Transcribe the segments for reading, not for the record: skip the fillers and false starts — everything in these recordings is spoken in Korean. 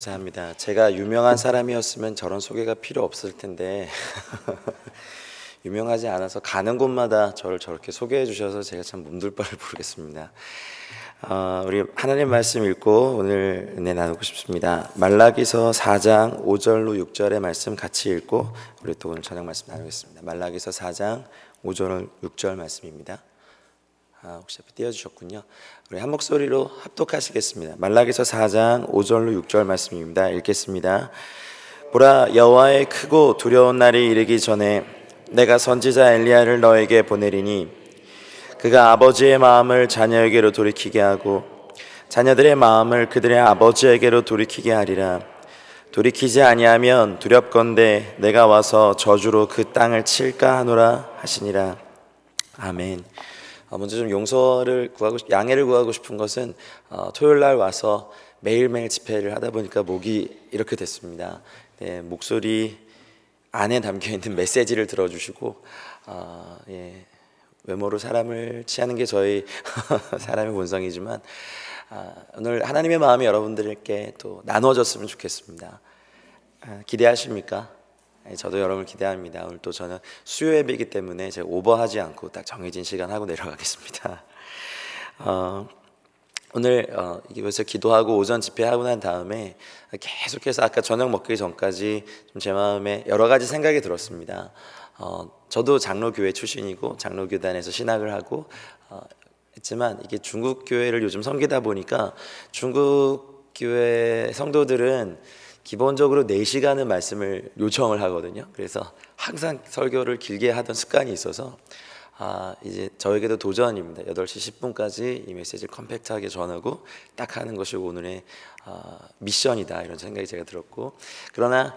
감사합니다. 제가 유명한 사람이었으면 저런 소개가 필요 없을 텐데 유명하지 않아서 가는 곳마다 저를 저렇게 소개해 주셔서 제가 참 몸둘 바를 모르겠습니다. 우리 하나님 말씀 읽고 오늘 은혜 나누고 싶습니다. 말라기서 4장 5절로 6절의 말씀 같이 읽고 우리 또 오늘 저녁 말씀 나누겠습니다. 말라기서 4장 5절 6절 말씀입니다. 혹시 앞에 띄워주셨군요. 우리 한 목소리로 합독하시겠습니다. 말라기서 4장 5절로 6절 말씀입니다. 읽겠습니다. 보라, 여호와의 크고 두려운 날이 이르기 전에 내가 선지자 엘리야를 너에게 보내리니 그가 아버지의 마음을 자녀에게로 돌이키게 하고 자녀들의 마음을 그들의 아버지에게로 돌이키게 하리라. 돌이키지 아니하면 두렵건대 내가 와서 저주로 그 땅을 칠까 하노라 하시니라. 아멘. 먼저 좀 양해를 구하고 싶은 것은 토요일 날 와서 매일매일 집회를 하다 보니까 목이 이렇게 됐습니다. 네, 목소리 안에 담겨 있는 메시지를 들어주시고 외모로 사람을 취하는 게 저희 사람의 본성이지만 오늘 하나님의 마음이 여러분들께 또 나눠졌으면 좋겠습니다. 기대하십니까? 저도 여러분을 기대합니다. 오늘 또 저는 수요 예배이기 때문에 제가 오버하지 않고 딱 정해진 시간 하고 내려가겠습니다. 오늘 이곳에서 기도하고 오전 집회하고 난 다음에 계속해서 아까 저녁 먹기 전까지 좀 제 마음에 여러 가지 생각이 들었습니다. 저도 장로교회 출신이고 장로교단에서 신학을 하고 했지만 이게 중국 교회를 요즘 섬기다 보니까 중국 교회 성도들은 기본적으로 4시간은 말씀을 요청을 하거든요. 그래서 항상 설교를 길게 하던 습관이 있어서 이제 저에게도 도전입니다. 8시 10분까지 이 메시지를 컴팩트하게 전하고 딱 하는 것이 오늘의 미션이다, 이런 생각이 제가 들었고, 그러나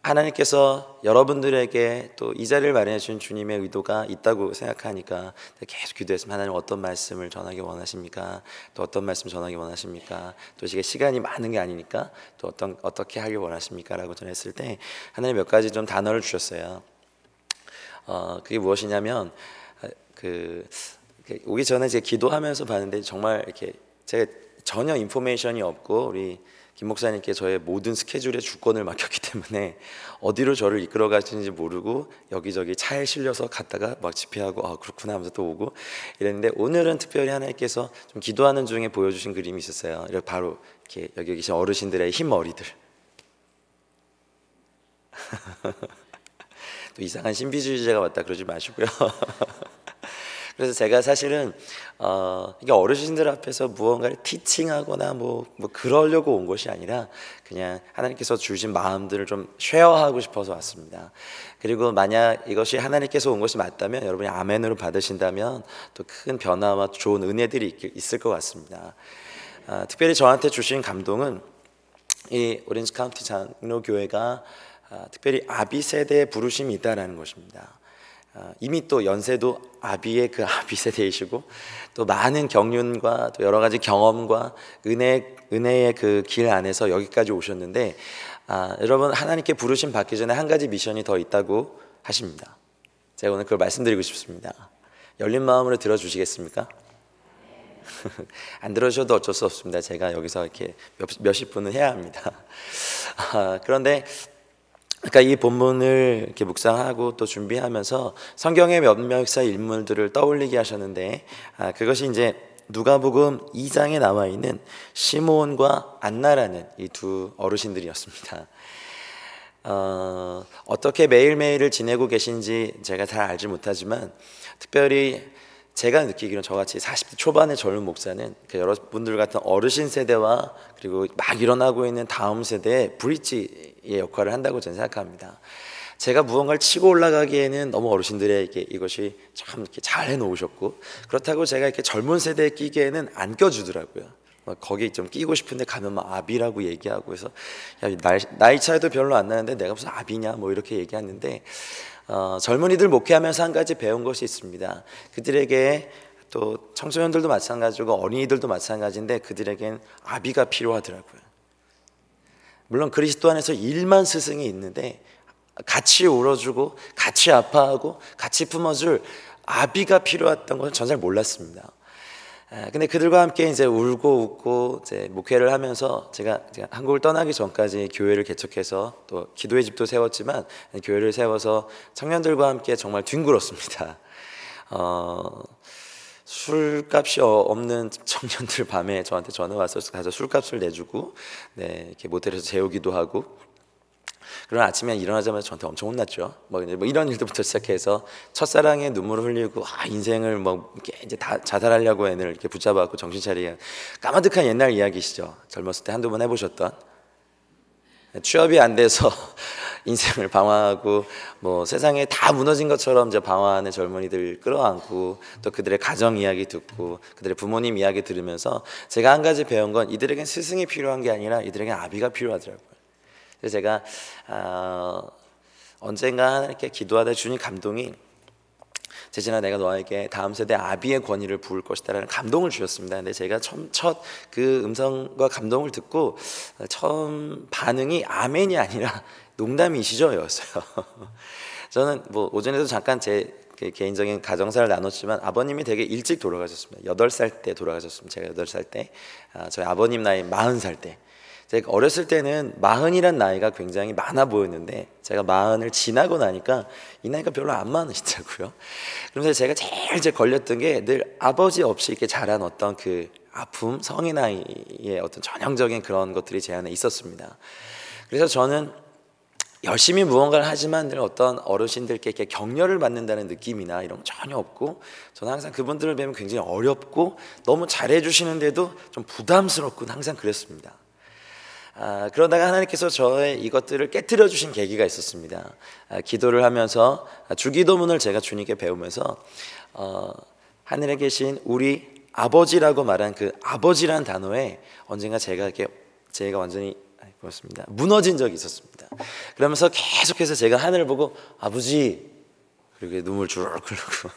하나님께서 여러분들에게 또 이 자리를 마련해 주신 주님의 의도가 있다고 생각하니까 계속 기도했으면 하나님 어떤 말씀을 전하기 원하십니까? 또 어떤 말씀 전하기 원하십니까? 또 이게 시간이 많은 게 아니니까 또 어떻게 하길 원하십니까? 라고 전했을 때 하나님 몇 가지 좀 단어를 주셨어요. 그게 무엇이냐면 오기 전에 제가 기도하면서 봤는데 정말 이렇게 제가 전혀 인포메이션이 없고 우리 김 목사님께 저의 모든 스케줄의 주권을 맡겼기 때문에 어디로 저를 이끌어 가시는지 모르고 여기저기 차에 실려서 갔다가 막 집회하고 그렇구나 하면서 또 오고 이랬는데, 오늘은 특별히 하나님께서 좀 기도하는 중에 보여주신 그림이 있었어요. 바로 이렇게 여기 계신 어르신들의 흰머리들. 또 이상한 신비주의자가 왔다 그러지 마시고요. 그래서 제가 사실은 이게 어르신들 앞에서 무언가를 티칭하거나 뭐 그러려고 온 것이 아니라 그냥 하나님께서 주신 마음들을 좀 쉐어하고 싶어서 왔습니다. 그리고 만약 이것이 하나님께서 온 것이 맞다면 여러분이 아멘으로 받으신다면 또 큰 변화와 좋은 은혜들이 있을 것 같습니다. 특별히 저한테 주신 감동은 이 오렌지 카운티 장로교회가 특별히 아비 세대의 부르심이 있다라는 것입니다. 이미 또 연세도 아비의 그 아비 세대이시고 또 많은 경륜과 또 여러 가지 경험과 은혜의 그 길 안에서 여기까지 오셨는데, 여러분 하나님께 부르심 받기 전에 한 가지 미션이 더 있다고 하십니다. 제가 오늘 그걸 말씀드리고 싶습니다. 열린 마음으로 들어주시겠습니까? 안 들어주셔도 어쩔 수 없습니다. 제가 여기서 이렇게 몇십 분은 해야 합니다. 그런데 그러니까 이 본문을 이렇게 묵상하고 또 준비하면서 성경의 몇몇의 인물들을 떠올리게 하셨는데, 그것이 이제 누가복음 2장에 나와 있는 시므온과 안나라는 이 두 어르신들이었습니다. 어떻게 매일매일을 지내고 계신지 제가 잘 알지 못하지만 특별히 제가 느끼기로는 저같이 40대 초반의 젊은 목사는 여러분들 같은 어르신 세대와 그리고 막 일어나고 있는 다음 세대의 브릿지의 역할을 한다고 저는 생각합니다. 제가 무언가를 치고 올라가기에는 너무 어르신들에게 이것이 참 이렇게 잘 해놓으셨고, 그렇다고 제가 이렇게 젊은 세대에 끼기에는 안 껴주더라고요. 거기 좀 끼고 싶은데 가면 막 아비라고 얘기하고 해서 나이 차이도 별로 안 나는데 내가 무슨 아비냐 뭐 이렇게 얘기하는데, 젊은이들 목회하면서 한 가지 배운 것이 있습니다. 그들에게 또 청소년들도 마찬가지고 어린이들도 마찬가지인데 그들에겐 아비가 필요하더라고요. 물론 그리스도 안에서 1만 스승이 있는데 같이 울어주고 같이 아파하고 같이 품어줄 아비가 필요했던 것은 전 잘 몰랐습니다. 근데 그들과 함께 이제 울고 웃고 이제 목회를 하면서 제가 한국을 떠나기 전까지 교회를 개척해서 또 기도의 집도 세웠지만 교회를 세워서 청년들과 함께 정말 뒹굴었습니다. 술값이 없는 청년들 밤에 저한테 전화 와서 가서 술값을 내주고 이렇게 모텔에서 재우기도 하고, 그런 아침에 일어나자마자 저한테 엄청 혼났죠. 뭐 이런 일들부터 시작해서 첫사랑에 눈물을 흘리고 인생을 뭐 이제 다 자살하려고 애를 이렇게 붙잡아갖고 정신 차리게 까마득한 옛날 이야기시죠. 젊었을 때 한두 번 해보셨던. 취업이 안 돼서 인생을 방황하고 뭐 세상에 다 무너진 것처럼 이제 방황하는 젊은이들 끌어안고 또 그들의 가정 이야기 듣고 그들의 부모님 이야기 들으면서 제가 한 가지 배운 건 이들에겐 스승이 필요한 게 아니라 이들에겐 아비가 필요하더라고요. 그래서 제가 언젠가 하나님께 기도하다 주님 감동이, 재진아 내가 너에게 다음 세대 아비의 권위를 부을 것이다 라는 감동을 주셨습니다. 근데 제가 첫 그 음성과 감동을 듣고 처음 반응이 아멘이 아니라 농담이시죠 였어요. 저는 뭐 오전에도 잠깐 제 개인적인 가정사를 나눴지만 아버님이 되게 일찍 돌아가셨습니다. 8살 때 돌아가셨습니다. 제가 8살 때, 저희 아버님 나이 40살 때. 제가 어렸을 때는 40이란 나이가 굉장히 많아 보였는데 제가 40을 지나고 나니까 이 나이가 별로 안 많으시더라고요. 그러면서 제가 제일 이제 걸렸던 게 늘 아버지 없이 이렇게 자란 어떤 그 아픔, 성인 나이의 어떤 전형적인 그런 것들이 제 안에 있었습니다. 그래서 저는 열심히 무언가를 하지만 늘 어떤 어르신들께 이렇게 격려를 받는다는 느낌이나 이런 건 전혀 없고, 저는 항상 그분들을 뵈면 굉장히 어렵고 너무 잘해주시는데도 좀 부담스럽고 항상 그랬습니다. 그러다가 하나님께서 저의 이것들을 깨트려 주신 계기가 있었습니다. 기도를 하면서 주기도문을 제가 주님께 배우면서 하늘에 계신 우리 아버지라고 말한 그 아버지라는 단어에 언젠가 제가 완전히 그렇습니다. 무너진 적이 있었습니다. 그러면서 계속해서 제가 하늘을 보고 아버지, 그리고 눈물 주르륵 흐르고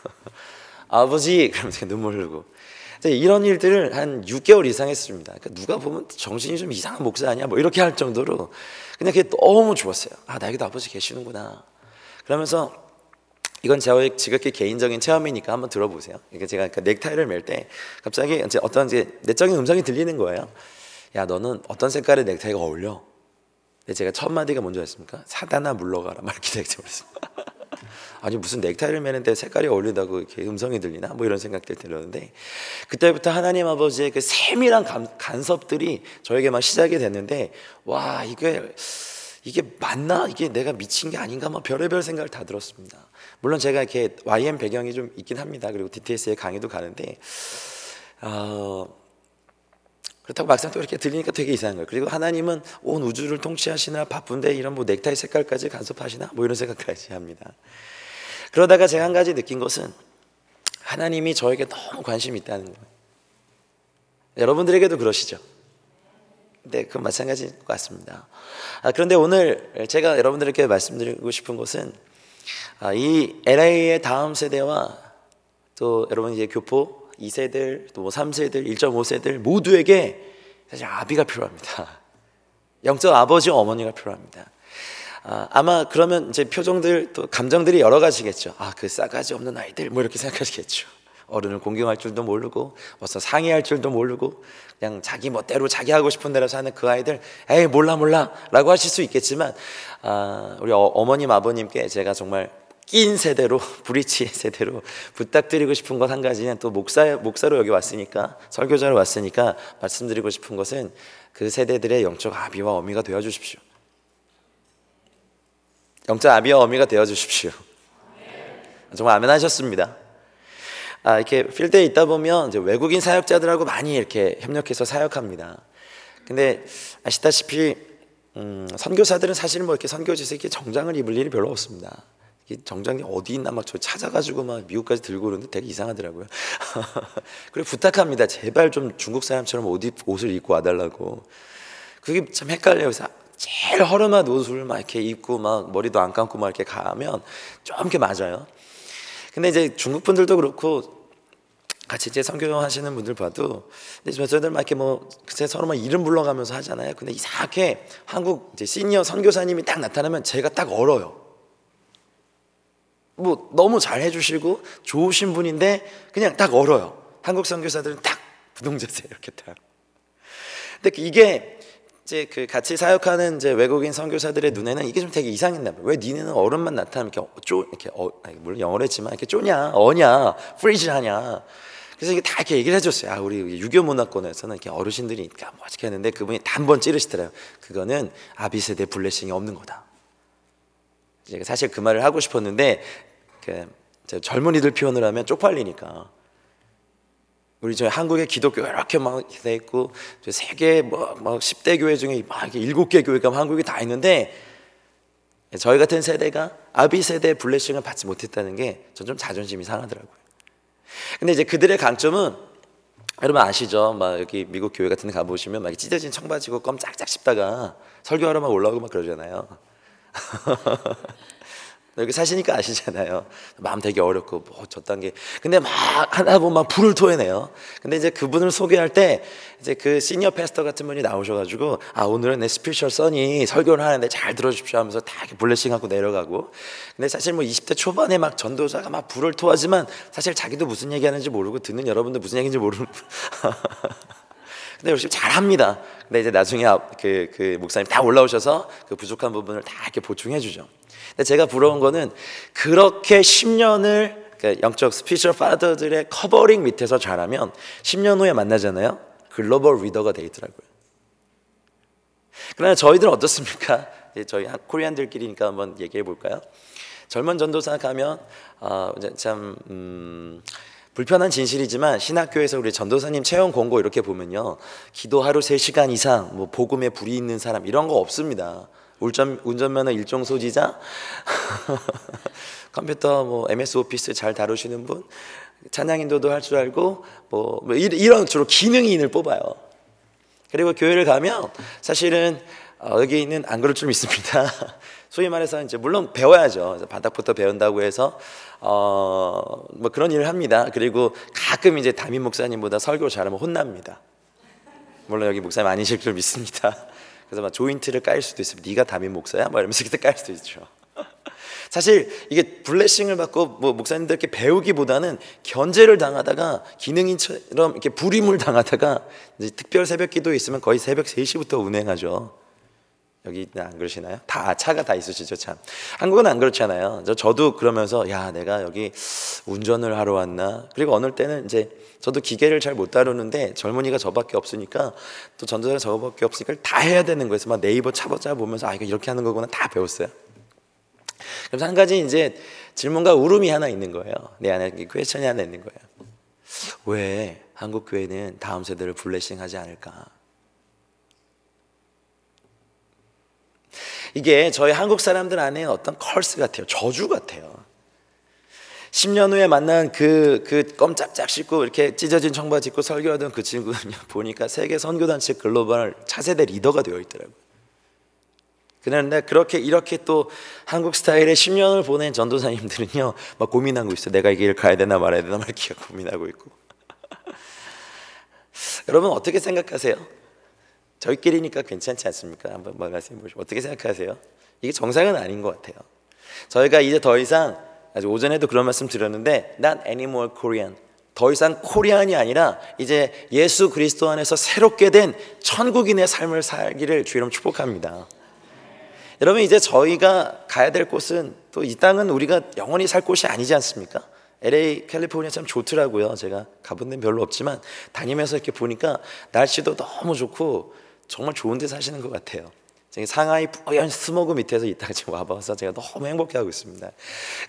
아버지, 그러면서 눈물 흘리고, 이런 일들을 한 6개월 이상 했습니다. 그러니까 누가 보면 정신이 좀 이상한 목사 아니야? 뭐 이렇게 할 정도로 그냥 그게 너무 좋았어요. 나에게도 아버지 계시는구나. 그러면서 이건 저의 지극히 개인적인 체험이니까 한번 들어보세요. 그러니까 제가 넥타이를 맬 때 갑자기 어떤 내적인 음성이 들리는 거예요. 야, 너는 어떤 색깔의 넥타이가 어울려? 근데 제가 첫 마디가 뭔지 아십니까? 사단아 물러가라, 막 이렇게 되겠습니다. 아니 무슨 넥타이를 매는데 색깔이 어울린다고 이렇게 음성이 들리나? 뭐 이런 생각들 들었는데, 그때부터 하나님 아버지의 그 세밀한 간섭들이 저에게 막 시작이 됐는데, 와, 이게 맞나? 이게 내가 미친 게 아닌가? 막 별의별 생각을 다 들었습니다. 물론 제가 이렇게 YM 배경이 좀 있긴 합니다. 그리고 DTS의 강의도 가는데 그렇다고 막상 또 이렇게 들리니까 되게 이상한 거예요. 그리고 하나님은 온 우주를 통치하시느라 바쁜데 이런 뭐 넥타이 색깔까지 간섭하시나? 뭐 이런 생각까지 합니다. 그러다가 제가 한 가지 느낀 것은 하나님이 저에게 너무 관심이 있다는 거예요. 여러분들에게도 그러시죠? 네, 그건 마찬가지인 것 같습니다. 그런데 오늘 제가 여러분들에게 말씀드리고 싶은 것은 이 LA의 다음 세대와 또 여러분 이제 교포 2세들, 또 3세들, 1.5세들 모두에게 사실 아비가 필요합니다. 영적 아버지, 어머니가 필요합니다. 아마 그러면 이제 표정들 또 감정들이 여러 가지겠죠. 그 싸가지 없는 아이들 뭐 이렇게 생각하시겠죠. 어른을 공경할 줄도 모르고 벌써 상의할 줄도 모르고 그냥 자기 멋대로 자기 하고 싶은 대로 사는 그 아이들, 에이 몰라 라고 하실 수 있겠지만 우리 어머님 아버님께 제가 정말 낀 세대로, 브리치 세대로 부탁드리고 싶은 것 한 가지는, 또 목사로 여기 왔으니까, 설교자로 왔으니까 말씀드리고 싶은 것은 그 세대들의 영적 아비와 어미가 되어 주십시오. 영적 아비와 어미가 되어 주십시오. 정말 아멘 하셨습니다. 이렇게 필드에 있다 보면 이제 외국인 사역자들하고 많이 이렇게 협력해서 사역합니다. 근데 아시다시피 선교사들은 사실 뭐 이렇게 선교지에서 이렇게 정장을 입을 일이 별로 없습니다. 정장이 어디 있나 막 저 찾아가지고 막 미국까지 들고 오는데 되게 이상하더라고요. 그리고 부탁합니다. 제발 좀 중국 사람처럼 옷을 입고 와달라고. 그게 참 헷갈려요. 그래서 제일 허름한 옷을 막 이렇게 입고 막 머리도 안 감고 막 이렇게 가면 좀 이렇게 맞아요. 근데 이제 중국 분들도 그렇고 같이 이제 선교하시는 분들 봐도 저희들 막 이렇게 뭐 서로 막 이름 불러가면서 하잖아요. 근데 이상하게 한국 이제 시니어 선교사님이 딱 나타나면 제가 딱 얼어요. 뭐 너무 잘 해주시고 좋으신 분인데 그냥 딱 얼어요. 한국 선교사들은 딱 부동자세 이렇게 딱. 근데 이게 이제 그 같이 사역하는 이제 외국인 선교사들의 눈에는 이게 좀 되게 이상했나 봐요. 왜 니네는 어른만 나타나면 이렇게 물론 영어로 했지만 이렇게 쪼냐, 어냐, 프리즈하냐. 그래서 이게 다 이렇게 얘기를 해줬어요. 아, 우리 유교 문화권에서는 이렇게 어르신들이니까 뭐 어떻게 했는데 그분이 단번 찌르시더라고요. 그거는 아비 세대 블레싱이 없는 거다. 제가 사실 그 말을 하고 싶었는데 젊은이들 표현을 하면 쪽팔리니까. 우리 저희 한국의 기독교가 이렇게 막 돼 있고 세계 뭐 10대 교회 중에 막 7개 교회가 한국에 다 있는데 저희 같은 세대가 아비 세대 블레싱을 받지 못했다는 게 전 좀 자존심이 상하더라고요. 근데 이제 그들의 강점은 여러분 아시죠? 막 여기 미국 교회 같은 데 가보시면 막 찢어진 청바지 입고 껌 짝짝 씹다가 설교하러 막 올라오고 막 그러잖아요. 여기 사시니까 아시잖아요. 마음 되게 어렵고 뭐 저딴 게 근데 막 하다 보면 막 불을 토해내요. 근데 이제 그분을 소개할 때 이제 그 시니어 패스터 같은 분이 나오셔가지고 아, 오늘은 내 스피리추얼 선이 설교를 하는데 잘 들어주십시오 하면서 다 이렇게 블레싱하고 내려가고. 근데 사실 뭐 20대 초반에 막 전도자가 막 불을 토하지만 사실 자기도 무슨 얘기하는지 모르고 듣는 여러분도 무슨 얘기인지 모르는. 근데 열심히 잘합니다. 근데 이제 나중에 그 목사님 다 올라오셔서 그 부족한 부분을 다 이렇게 보충해 주죠. 근데 제가 부러운 거는 그렇게 10년을 영적 스피리추얼 파더들의 커버링 밑에서 자라면 10년 후에 만나잖아요. 글로벌 리더가 돼 있더라고요. 그러나 저희들은 어떻습니까? 저희 코리안들끼리니까 한번 얘기해 볼까요? 젊은 전도사 가면 참 불편한 진실이지만 신학교에서 우리 전도사님 채용 공고 이렇게 보면요, 기도 하루 3시간 이상, 뭐 복음에 불이 있는 사람 이런 거 없습니다. 운전면허 1종 소지자, 컴퓨터 뭐 MS 오피스 잘 다루시는 분, 찬양 인도도 할 줄 알고 뭐 이런 주로 기능인을 뽑아요. 그리고 교회를 가면 사실은 여기 있는 안 그럴 줄 믿습니다. 소위 말해서 이제 물론 배워야죠. 바닥부터 배운다고 해서 뭐 그런 일을 합니다. 그리고 가끔 이제 담임 목사님보다 설교 잘하면 혼납니다. 물론 여기 목사님 아니실 줄 믿습니다. 그래서 막 조인트를 깔 수도 있어요. 네가 담임 목사야? 뭐 이러면서 그때 깔 수도 있죠. 사실 이게 블레싱을 받고 뭐 목사님들께 배우기보다는 견제를 당하다가 기능인처럼 이렇게 불임을 당하다가 이제 특별 새벽 기도에 있으면 거의 새벽 3시부터 운행하죠. 여기 안 그러시나요? 다 차가 다 있으시죠, 참. 한국은 안 그렇잖아요. 저도 그러면서 야, 내가 여기 운전을 하러 왔나? 그리고 어느 때는 이제 저도 기계를 잘 못 다루는데 젊은이가 저밖에 없으니까 또 전도사가 저밖에 없으니까 다 해야 되는 거예요. 그래서 막 네이버 찾아보면서 아, 이거 이렇게 하는 거구나 다 배웠어요. 그래서 한 가지 이제 질문과 울음이 하나 있는 거예요. 내 안에 퀘스천이 하나 있는 거예요. 왜 한국 교회는 다음 세대를 블레싱하지 않을까? 이게 저희 한국 사람들 안에 어떤 컬스 같아요. 저주 같아요. 10년 후에 만난 그 껌짝짝 씹고 이렇게 찢어진 청바지 입고 설교하던 그 친구는 보니까 세계 선교단체 글로벌 차세대 리더가 되어 있더라고요. 그런데 이렇게 또 한국 스타일의 10년을 보낸 전도사님들은요, 막 고민하고 있어요. 내가 이 길을 가야 되나 말아야 되나 이렇게 고민하고 있고. 여러분 어떻게 생각하세요? 저희끼리니까 괜찮지 않습니까? 한번 말씀해 보시죠. 어떻게 생각하세요? 이게 정상은 아닌 것 같아요. 저희가 이제 더 이상, 아주 오전에도 그런 말씀 드렸는데 Not anymore Korean, 더 이상 코리안이 아니라 이제 예수 그리스도 안에서 새롭게 된 천국인의 삶을 살기를 주의 이름 축복합니다. 여러분 이제 저희가 가야 될 곳은 또 이 땅은 우리가 영원히 살 곳이 아니지 않습니까? LA, 캘리포니아 참 좋더라고요. 제가 가본 데는 별로 없지만 다니면서 이렇게 보니까 날씨도 너무 좋고 정말 좋은 데 사시는 것 같아요. 상하이 뿌연 스모그 밑에서 이 땅에 지금 와봐서 제가 너무 행복해하고 있습니다.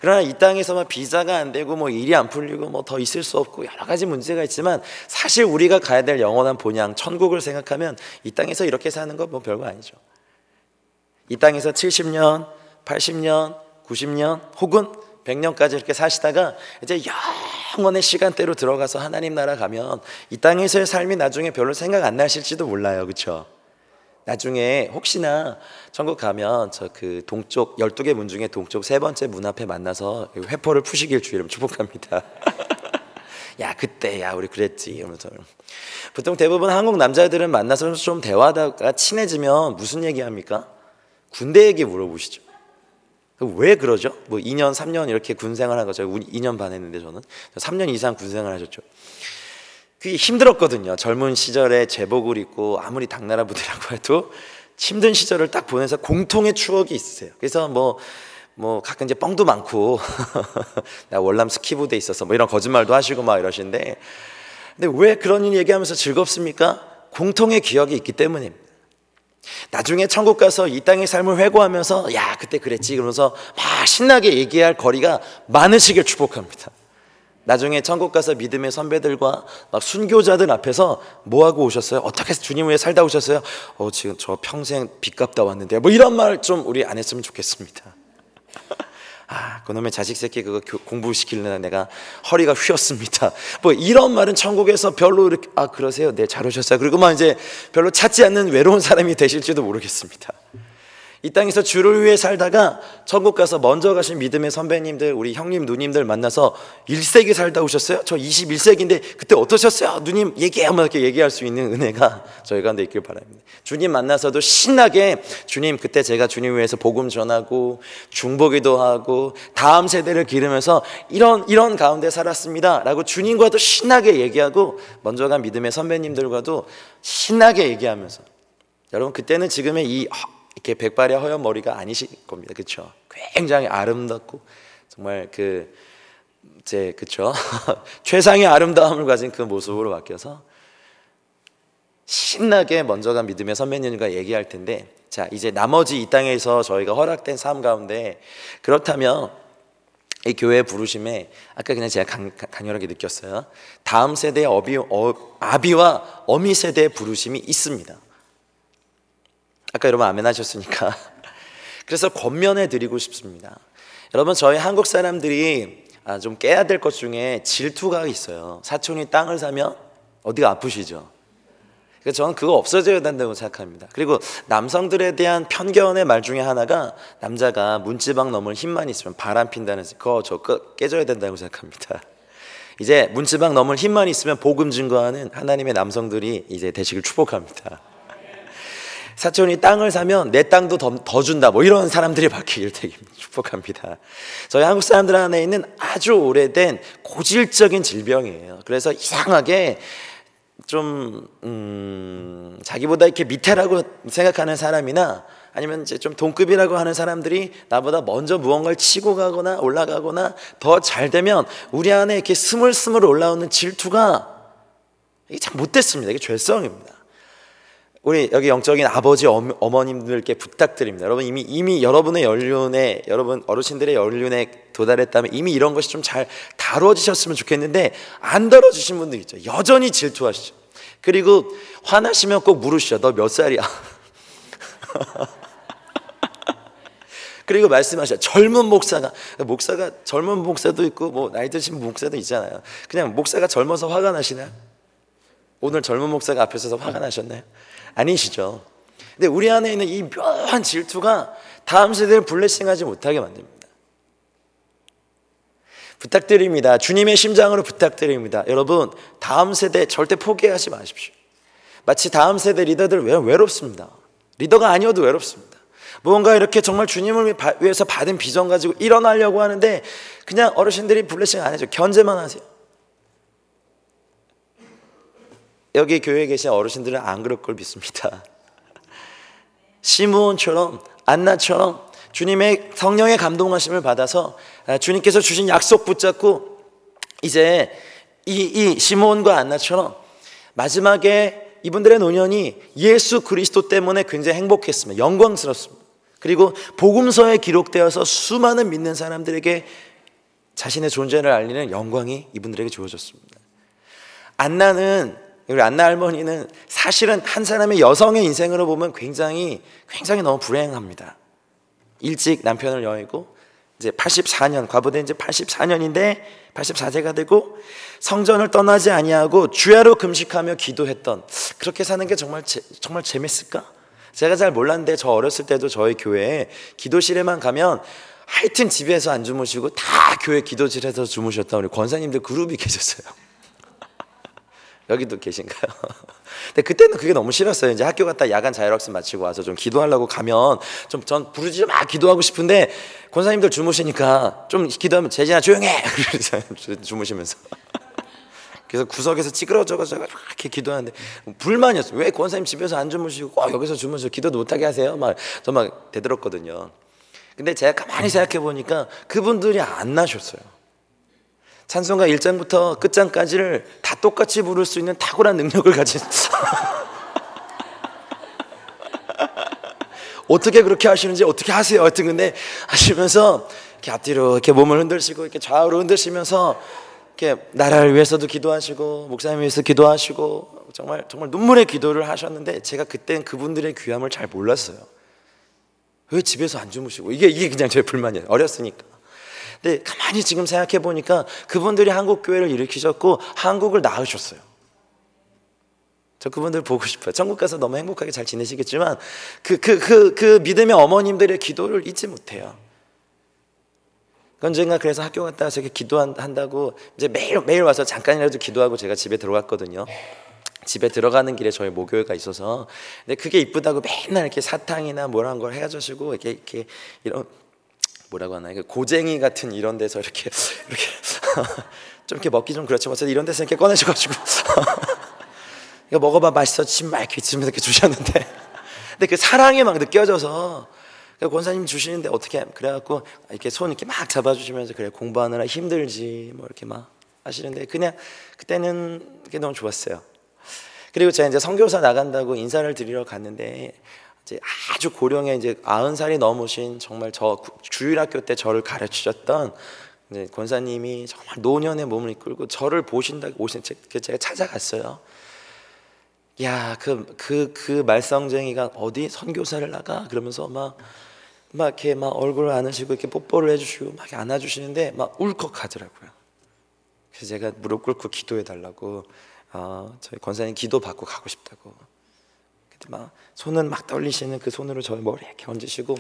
그러나 이 땅에서만 비자가 안 되고 뭐 일이 안 풀리고 뭐 더 있을 수 없고 여러 가지 문제가 있지만 사실 우리가 가야 될 영원한 본향 천국을 생각하면 이 땅에서 이렇게 사는 건 뭐 별거 아니죠. 이 땅에서 70년, 80년, 90년 혹은 100년까지 이렇게 사시다가 이제 영원의 시간대로 들어가서 하나님 나라 가면 이 땅에서의 삶이 나중에 별로 생각 안 나실지도 몰라요. 그렇죠? 나중에 혹시나 천국 가면 저 그 동쪽 12개 문 중에 동쪽 3번째 문 앞에 만나서 회포를 푸시길 주의 이름 축복합니다. 야, 그때 야 우리 그랬지 이러면서. 보통 대부분 한국 남자들은 만나서 좀 대화하다가 친해지면 무슨 얘기합니까? 군대 얘기 물어보시죠. 왜 그러죠? 뭐 2년, 3년 이렇게 군 생활한 거 제가 2년 반 했는데 저는 3년 이상 군 생활 하셨죠. 그게 힘들었거든요. 젊은 시절에 제복을 입고 아무리 당나라 부대라고 해도 힘든 시절을 딱 보내서 공통의 추억이 있으세요. 그래서 뭐 가끔 이제 뻥도 많고 나 월남 스키부대에 있어서 뭐 이런 거짓말도 하시고 막 이러시는데, 근데 왜 그런 일 얘기하면서 즐겁습니까? 공통의 기억이 있기 때문입니다. 나중에 천국 가서 이 땅의 삶을 회고하면서 야 그때 그랬지 그러면서 막 신나게 얘기할 거리가 많으시길 축복합니다. 나중에 천국 가서 믿음의 선배들과 막 순교자들 앞에서 뭐 하고 오셨어요? 어떻게 주님 위해 살다 오셨어요? 지금 저 평생 빚 갚다 왔는데 뭐 이런 말 좀 우리 안 했으면 좋겠습니다. 그놈의 자식 새끼 그거 공부시키려다 내가 허리가 휘었습니다. 뭐 이런 말은 천국에서 별로 이렇게 그러세요? 네, 잘 오셨어요. 그리고만 이제 별로 찾지 않는 외로운 사람이 되실지도 모르겠습니다. 이 땅에서 주를 위해 살다가 천국 가서 먼저 가신 믿음의 선배님들, 우리 형님 누님들 만나서 1세기 살다 오셨어요? 저 21세기인데 그때 어떠셨어요? 누님 얘기하면 이렇게 얘기할 수 있는 은혜가 저희 가운데 있길 바랍니다. 주님 만나서도 신나게 주님 그때 제가 주님 위해서 복음 전하고 중보기도 하고 다음 세대를 기르면서 이런 가운데 살았습니다 라고 주님과도 신나게 얘기하고 먼저 간 믿음의 선배님들과도 신나게 얘기하면서, 여러분 그때는 지금의 이렇게 백발의 허연 머리가 아니실 겁니다. 그렇죠? 굉장히 아름답고 정말 그쵸? 최상의 아름다움을 가진 그 모습으로 바뀌어서 신나게 먼저 간 믿음의 선배님과 얘기할 텐데, 자 이제 나머지 이 땅에서 저희가 허락된 삶 가운데 그렇다면 이 교회 부르심에 아까 그냥 제가 강렬하게 느꼈어요. 다음 세대의 아비와 어미 세대의 부르심이 있습니다. 아까 여러분 아멘 하셨으니까 그래서 권면해 드리고 싶습니다. 여러분 저희 한국 사람들이 좀 깨야 될 것 중에 질투가 있어요. 사촌이 땅을 사면 어디가 아프시죠? 그래서 저는 그거 없어져야 된다고 생각합니다. 그리고 남성들에 대한 편견의 말 중에 하나가 남자가 문지방 넘을 힘만 있으면 바람 핀다는 그거 깨져야 된다고 생각합니다. 이제 문지방 넘을 힘만 있으면 복음 증거하는 하나님의 남성들이 이제 되시길 축복합니다. 사촌이 땅을 사면 내 땅도 더 준다 뭐 이런 사람들이 바뀌길 되게 축복합니다. 저희 한국 사람들 안에 있는 아주 오래된 고질적인 질병이에요. 그래서 이상하게 좀 자기보다 이렇게 밑에라고 생각하는 사람이나 아니면 이제 좀 동급이라고 하는 사람들이 나보다 먼저 무언가를 치고 가거나 올라가거나 더 잘 되면 우리 안에 이렇게 스물스물 올라오는 질투가 이게 참 못됐습니다. 이게 죄성입니다. 우리 여기 영적인 아버지 어머님들께 부탁드립니다. 여러분 이미 여러분의 연륜에, 여러분 어르신들의 연륜에 도달했다면 이미 이런 것이 좀 잘 다뤄지셨으면 좋겠는데 안 다뤄주신 분들 있죠. 여전히 질투하시죠. 그리고 화나시면 꼭 물으시죠. 너 몇 살이야? 그리고 말씀하셔. 젊은 목사가 젊은 목사도 있고 뭐 나이 드신 목사도 있잖아요. 그냥 목사가 젊어서 화가 나시나요? 오늘 젊은 목사가 앞에 서서 화가 나셨나요? 아니시죠. 근데 우리 안에 있는 이 묘한 질투가 다음 세대를 블레싱하지 못하게 만듭니다. 부탁드립니다. 주님의 심장으로 부탁드립니다. 여러분 다음 세대 절대 포기하지 마십시오. 마치 다음 세대 리더들 외롭습니다. 리더가 아니어도 외롭습니다. 무언가 이렇게 정말 주님을 위해서 받은 비전 가지고 일어나려고 하는데 그냥 어르신들이 블레싱 안 해줘. 견제만 하세요. 여기 교회에 계신 어르신들은 안 그럴 걸 믿습니다. 시므온처럼 안나처럼 주님의 성령의 감동하심을 받아서 주님께서 주신 약속 붙잡고 이제 이 시므온과 안나처럼 마지막에 이분들의 노년이 예수 그리스도 때문에 굉장히 행복했습니다. 영광스럽습니다. 그리고 복음서에 기록되어서 수많은 믿는 사람들에게 자신의 존재를 알리는 영광이 이분들에게 주어졌습니다. 우리 안나 할머니는 사실은 한 사람의 여성의 인생으로 보면 굉장히 너무 불행합니다. 일찍 남편을 여의고 이제 84년 과부된 이제 84년인데 84세가 되고 성전을 떠나지 아니하고 주야로 금식하며 기도했던, 그렇게 사는 게 정말 재밌을까? 제가 잘 몰랐는데 저 어렸을 때도 저희 교회에 기도실에만 가면 하여튼 집에서 안 주무시고 다 교회 기도실에서 주무셨던 우리 권사님들 그룹이 계셨어요. 여기도 계신가요? 근데 그때는 그게 너무 싫었어요. 이제 학교 갔다 야간 자율학습 마치고 와서 좀 기도하려고 가면 전 부르지 막 기도하고 싶은데 권사님들 주무시니까 좀 기도하면 재진아 조용해! 주무시면서 그래서 구석에서 찌그러져가지고 이렇게 기도하는데 불만이었어요. 왜 권사님 집에서 안 주무시고 여기서 주무셔 기도도 못하게 하세요? 저 막 대들었거든요. 근데 제가 가만히 생각해 보니까 그분들이 안 나셨어요. 찬송가 1장부터 끝장까지를 다 똑같이 부를 수 있는 탁월한 능력을 가진 어떻게 그렇게 하시는지 어떻게 하세요? 하여튼 근데 하시면서 이렇게 앞뒤로 이렇게 몸을 흔들시고 이렇게 좌우로 흔드시면서 이렇게 나라를 위해서도 기도하시고 목사님 위해서 기도하시고 정말 눈물의 기도를 하셨는데 제가 그땐 그분들의 귀함을 잘 몰랐어요. 왜 집에서 안 주무시고 이게 그냥 제 불만이에요. 어렸으니까. 근데 가만히 지금 생각해 보니까 그분들이 한국 교회를 일으키셨고 한국을 낳으셨어요. 저 그분들 보고 싶어요. 천국 가서 너무 행복하게 잘 지내시겠지만 그 믿음의 어머님들의 기도를 잊지 못해요. 언젠가 그래서 학교 갔다 와서 이렇게 기도한다고 이제 매일 와서 잠깐이라도 기도하고 제가 집에 들어갔거든요. 집에 들어가는 길에 저희 모교회가 있어서 근데 그게 이쁘다고 맨날 이렇게 사탕이나 뭐라는 걸 해주시고 이렇게 이런 뭐라고 하나 고쟁이 같은 이런 데서 이렇게 좀 이렇게 먹기 좀 그렇죠. 그래서 이런 데서 이렇게 꺼내셔가지고 이거 먹어봐 맛있어 막 이렇게 집에서 이렇게 주셨는데 근데 그 사랑이 막 느껴져서 권사님 주시는데 어떻게 그래갖고 이렇게 손 이렇게 막 잡아주시면서 그래 공부하느라 힘들지 뭐 이렇게 막 하시는데 그냥 그때는 그게 너무 좋았어요. 그리고 제가 이제 선교사 나간다고 인사를 드리러 갔는데 이제 아주 고령의 이제 90살이 넘으신 정말 저 주일학교 때 저를 가르치셨던 이제 권사님이 정말 노년의 몸을 이끌고 저를 보신다고 오신 제가 찾아갔어요. 야, 그 말썽쟁이가 어디 선교사를 나가? 그러면서 막 이렇게 막 얼굴을 안으시고 이렇게 뽀뽀를 해주시고 막 안아주시는데 막 울컥하더라고요. 그래서 제가 무릎 꿇고 기도해 달라고 저희 권사님 기도 받고 가고 싶다고. 근데 막 손은 막 떨리시는 그 손으로 저희 머리에 이렇게 얹으시고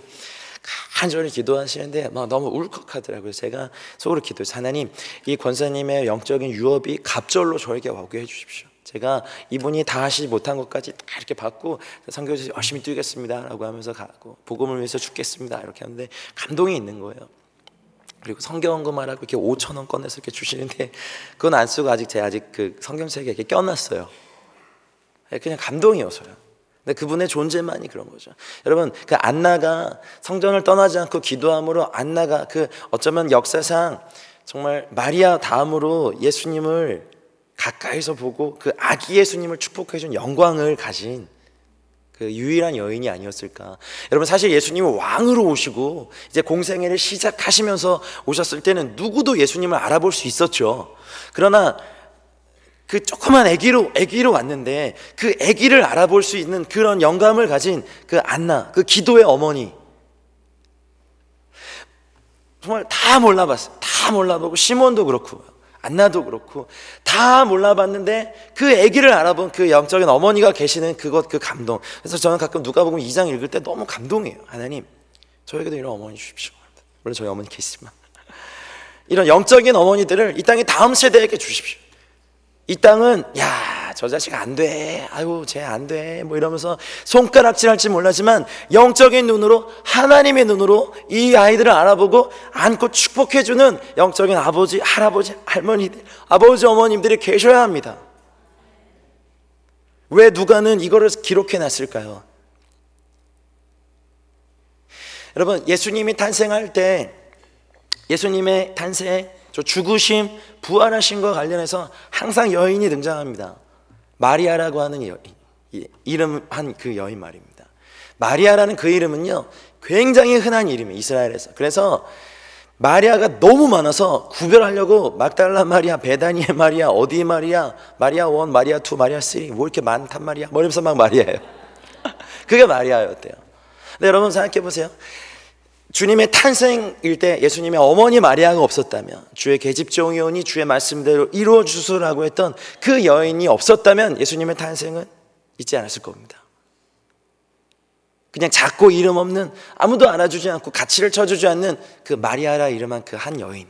간절히 기도하시는데 막 너무 울컥하더라고요. 제가 속으로 기도해서 하나님 이 권사님의 영적인 유업이 갑절로 저에게 오게 해주십시오. 제가 이분이 다 하시지 못한 것까지 다 이렇게 받고 선교지 열심히 뛰겠습니다 라고 하면서 가고 복음을 위해서 죽겠습니다 이렇게 하는데 감동이 있는 거예요. 그리고 성경언급하라고 이렇게 5,000원 꺼내서 이렇게 주시는데 그건 안 쓰고 제가 아직 그 성경책에 이렇게 껴놨어요. 그냥 감동이어서요. 근데 그분의 존재만이 그런 거죠. 여러분 그 안나가 성전을 떠나지 않고 기도함으로 안나가 그 어쩌면 역사상 정말 마리아 다음으로 예수님을 가까이서 보고 그 아기 예수님을 축복해 준 영광을 가진 그 유일한 여인이 아니었을까. 여러분 사실 예수님은 왕으로 오시고 이제 공생애를 시작하시면서 오셨을 때는 누구도 예수님을 알아볼 수 있었죠. 그러나 그 조그만 아기로 왔는데 그 아기를 알아볼 수 있는 그런 영감을 가진 그 안나, 그 기도의 어머니 정말 다 몰라봤어요. 다 몰라보고 시몬도 그렇고 안나도 그렇고 다 몰라봤는데 그 아기를 알아본 그 영적인 어머니가 계시는 그 감동. 그래서 저는 가끔 누가복음 2장 읽을 때 너무 감동해요. 하나님 저에게도 이런 어머니 주십시오. 물론 저희 어머니 계시지만 이런 영적인 어머니들을 이 땅의 다음 세대에게 주십시오. 이 땅은 야 저 자식 안 돼, 아유 쟤 안 돼 뭐 이러면서 손가락질 할지 몰라지만 영적인 눈으로 하나님의 눈으로 이 아이들을 알아보고 안고 축복해주는 영적인 아버지, 할아버지, 할머니들, 아버지, 어머님들이 계셔야 합니다. 왜 누가는 이거를 기록해 놨을까요? 여러분 예수님이 탄생할 때 예수님의 탄생, 저 죽으심, 부활하심과 관련해서 항상 여인이 등장합니다. 마리아라고 하는 이름한 그 여인 말입니다. 마리아라는 그 이름은요 굉장히 흔한 이름이에요, 이스라엘에서. 그래서 마리아가 너무 많아서 구별하려고 막달라 마리아, 베다니의 마리아, 어디 마리아, 마리아 1, 마리아 2, 마리아 3, 뭐 이렇게 많단 말이야 뭐 이러면서 막 마리아예요. 그게 마리아였대요. 근데 여러분 생각해 보세요. 주님의 탄생일 때 예수님의 어머니 마리아가 없었다면, 주의 계집종이오니 주의 말씀대로 이루어 주소라고 했던 그 여인이 없었다면 예수님의 탄생은 있지 않았을 겁니다. 그냥 작고 이름 없는, 아무도 알아주지 않고 가치를 쳐주지 않는 그 마리아라 이름한 그 한 여인,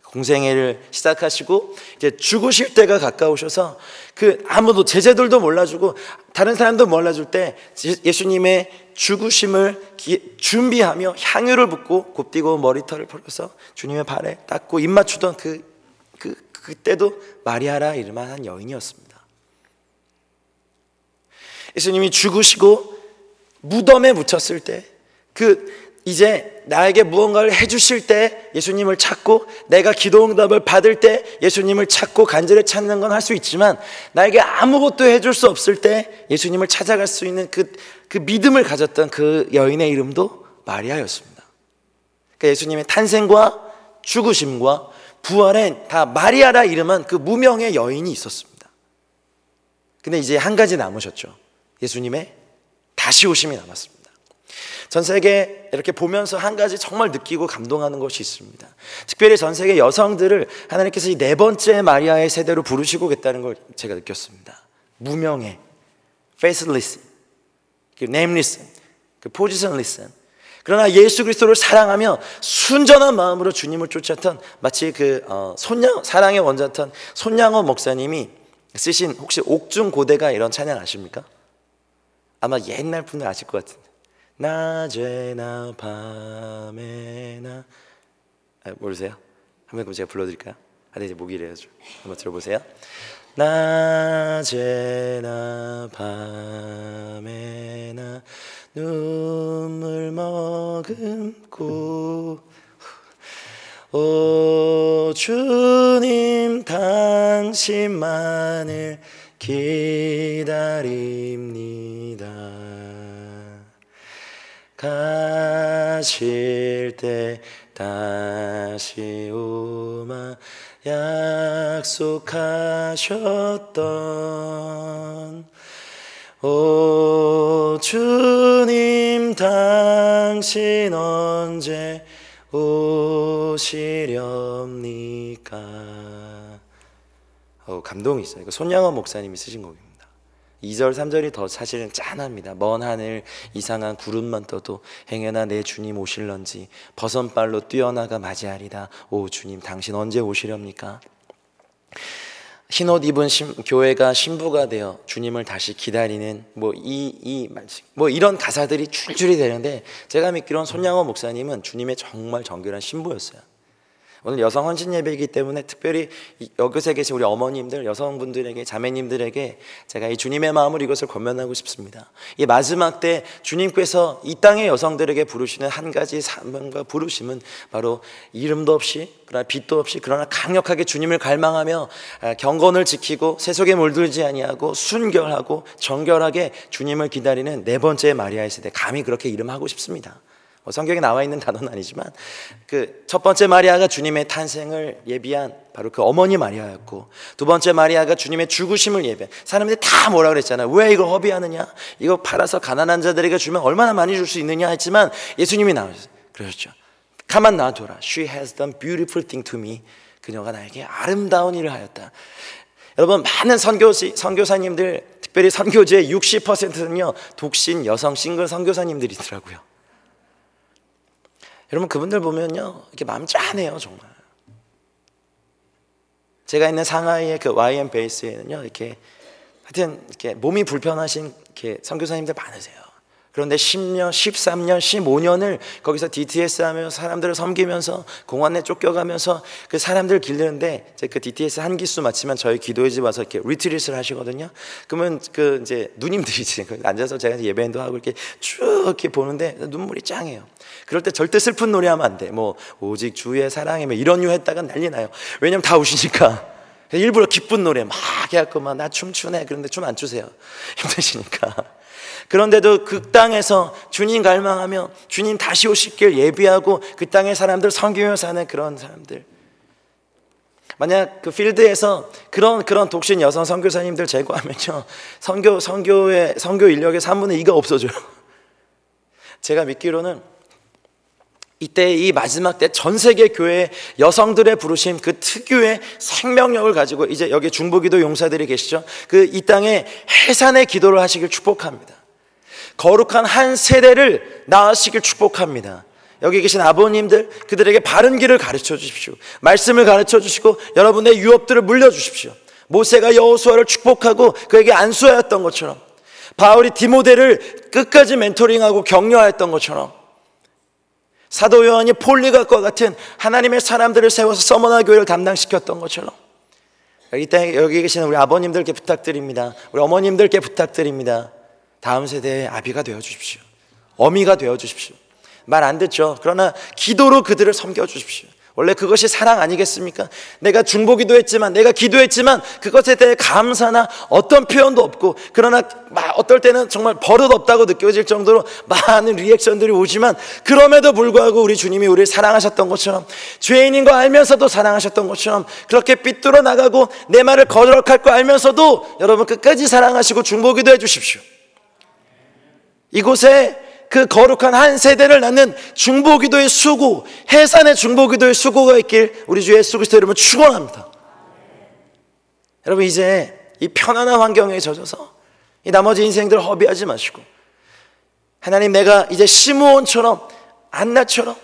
공생애를 시작하시고 이제 죽으실 때가 가까우셔서 그 아무도, 제자들도 몰라주고 다른 사람도 몰라줄 때 예수님의 죽으심을 준비하며 향유를 붓고 곱디고 머리털을 풀어서 주님의 발에 닦고 입 맞추던 그 그때도 마리아라 이름 한 여인이었습니다. 예수님이 죽으시고 무덤에 묻혔을 때, 이제 나에게 무언가를 해주실 때 예수님을 찾고, 내가 기도 응답을 받을 때 예수님을 찾고 간절히 찾는 건 할 수 있지만, 나에게 아무것도 해줄 수 없을 때 예수님을 찾아갈 수 있는 그 믿음을 가졌던 그 여인의 이름도 마리아였습니다. 그러니까 예수님의 탄생과 죽으심과 부활엔 다 마리아라 이름한 그 무명의 여인이 있었습니다. 근데 이제 한 가지 남으셨죠. 예수님의 다시 오심이 남았습니다. 전 세계 이렇게 보면서 한 가지 정말 느끼고 감동하는 것이 있습니다. 특별히 전 세계 여성들을 하나님께서 이 네 번째 마리아의 세대로 부르시고 겠다는 걸 제가 느꼈습니다. 무명의, faceless, nameless, positionless. 그러나 예수 그리스도를 사랑하며 순전한 마음으로 주님을 쫓았던, 마치 사랑의 원자였던 손양호 목사님이 쓰신, 혹시 옥중고대가 이런 찬양 아십니까? 아마 옛날 분들 아실 것 같은데, 낮에나 밤에나, 모르세요? 한번 제가 불러드릴까요? 이제 목이 이래가지고 한번 들어보세요. 낮에나 밤에나 눈물 머금고, 오 주님 당신만을 기다립니다. 가실 때 다시 오마 약속하셨던, 오 주님 당신 언제 오시렵니까? 감동이 있어요. 손양호 목사님이 쓰신 곡입니다. 2절 3절이 더 사실은 짠합니다. 먼 하늘 이상한 구름만 떠도 행여나 내 주님 오실런지 버선발로 뛰어나가 맞이하리다. 오 주님 당신 언제 오시렵니까? 흰옷 입은 교회가 신부가 되어 주님을 다시 기다리는 이런 가사들이 줄줄이 되는데, 제가 믿기로는 손양호 목사님은 주님의 정말 정결한 신부였어요. 오늘 여성 헌신 예배이기 때문에 특별히 여기서 계신 우리 어머님들, 여성분들에게, 자매님들에게 제가 이 주님의 마음으로 이것을 권면하고 싶습니다. 이 마지막 때 주님께서 이 땅의 여성들에게 부르시는 한 가지 사명과 부르심은 바로 이름도 없이, 그러나 빛도 없이, 그러나 강력하게 주님을 갈망하며 경건을 지키고 세속에 물들지 아니하고 순결하고 정결하게 주님을 기다리는 네 번째 마리아의 세대, 감히 그렇게 이름하고 싶습니다. 성경에 나와 있는 단어는 아니지만 그 첫 번째 마리아가 주님의 탄생을 예비한 바로 그 어머니 마리아였고, 두 번째 마리아가 주님의 죽으심을 예비한, 사람들이 다 뭐라 그랬잖아요. 왜 이걸 허비하느냐, 이거 팔아서 가난한 자들에게 주면 얼마나 많이 줄 수 있느냐 했지만 예수님이 나오셨어요. 그러셨죠. 가만 놔둬라, She has done beautiful thing to me. 그녀가 나에게 아름다운 일을 하였다. 여러분, 많은 선교사님들, 특별히 선교지의 60%는요 독신 여성 싱글 선교사님들이더라고요. 여러분, 그분들 보면요 이렇게 마음 짠해요. 정말. 제가 있는 상하이의 그 YM 베이스에는요 이렇게 하여튼 이렇게 몸이 불편하신 이렇게 선교사님들 많으세요. 그런데 10년, 13년, 15년을 거기서 DTS 하면서 사람들을 섬기면서 공원 내 쫓겨가면서 그 사람들 기르는데, 그 DTS 한 기수 마치면 저희 기도의 집 와서 이렇게 리트릿을 하시거든요. 그러면 그 이제 누님들이지 앉아서 제가 예배인도 하고 이렇게 쭉 이렇게 보는데 눈물이 짱해요. 그럴 때 절대 슬픈 노래 하면 안 돼. 뭐 오직 주의 사랑에 뭐 이런 유 했다가 난리 나요. 왜냐면 다 우시니까. 일부러 기쁜 노래 막 해갖고 막 나 춤추네. 그런데 춤 안 추세요. 힘드시니까. 그런데도 그 땅에서 주님 갈망하며 주님 다시 오실 길 예비하고 그 땅의 사람들 섬기며 사는 그런 사람들, 만약 그 필드에서 그런 독신 여성 선교사님들 제거하면요 선교 인력의 3분의 2가 없어져요. 제가 믿기로는 이때 이 마지막 때 전 세계 교회 여성들의 부르심, 그 특유의 생명력을 가지고 이제 여기 중보기도 용사들이 계시죠. 그 이 땅에 해산의 기도를 하시길 축복합니다. 거룩한 한 세대를 낳으시길 축복합니다. 여기 계신 아버님들, 그들에게 바른 길을 가르쳐 주십시오. 말씀을 가르쳐 주시고 여러분의 유업들을 물려주십시오. 모세가 여호수아를 축복하고 그에게 안수하였던 것처럼, 바울이 디모데를 끝까지 멘토링하고 격려하였던 것처럼, 사도 요한이 폴리각과 같은 하나님의 사람들을 세워서 서머나 교회를 담당시켰던 것처럼, 여기 계시는 우리 아버님들께 부탁드립니다. 우리 어머님들께 부탁드립니다. 다음 세대의 아비가 되어주십시오. 어미가 되어주십시오. 말 안 듣죠. 그러나 기도로 그들을 섬겨주십시오. 원래 그것이 사랑 아니겠습니까? 내가 중보기도 했지만, 내가 기도했지만 그것에 대해 감사나 어떤 표현도 없고, 그러나 어떨 때는 정말 버릇없다고 느껴질 정도로 많은 리액션들이 오지만, 그럼에도 불구하고 우리 주님이 우리를 사랑하셨던 것처럼, 죄인인 거 알면서도 사랑하셨던 것처럼, 그렇게 삐뚤어 나가고 내 말을 거절할 거 알면서도 여러분 끝까지 사랑하시고 중보기도 해주십시오. 이곳에 그 거룩한 한 세대를 낳는 중보기도의 수고, 해산의 중보기도의 수고가 있길 우리 주 예수 그리스도 이름으로 축원합니다. 여러분, 이제 이 편안한 환경에 젖어서 이 나머지 인생들을 허비하지 마시고, 하나님, 내가 이제 시므온처럼, 안나처럼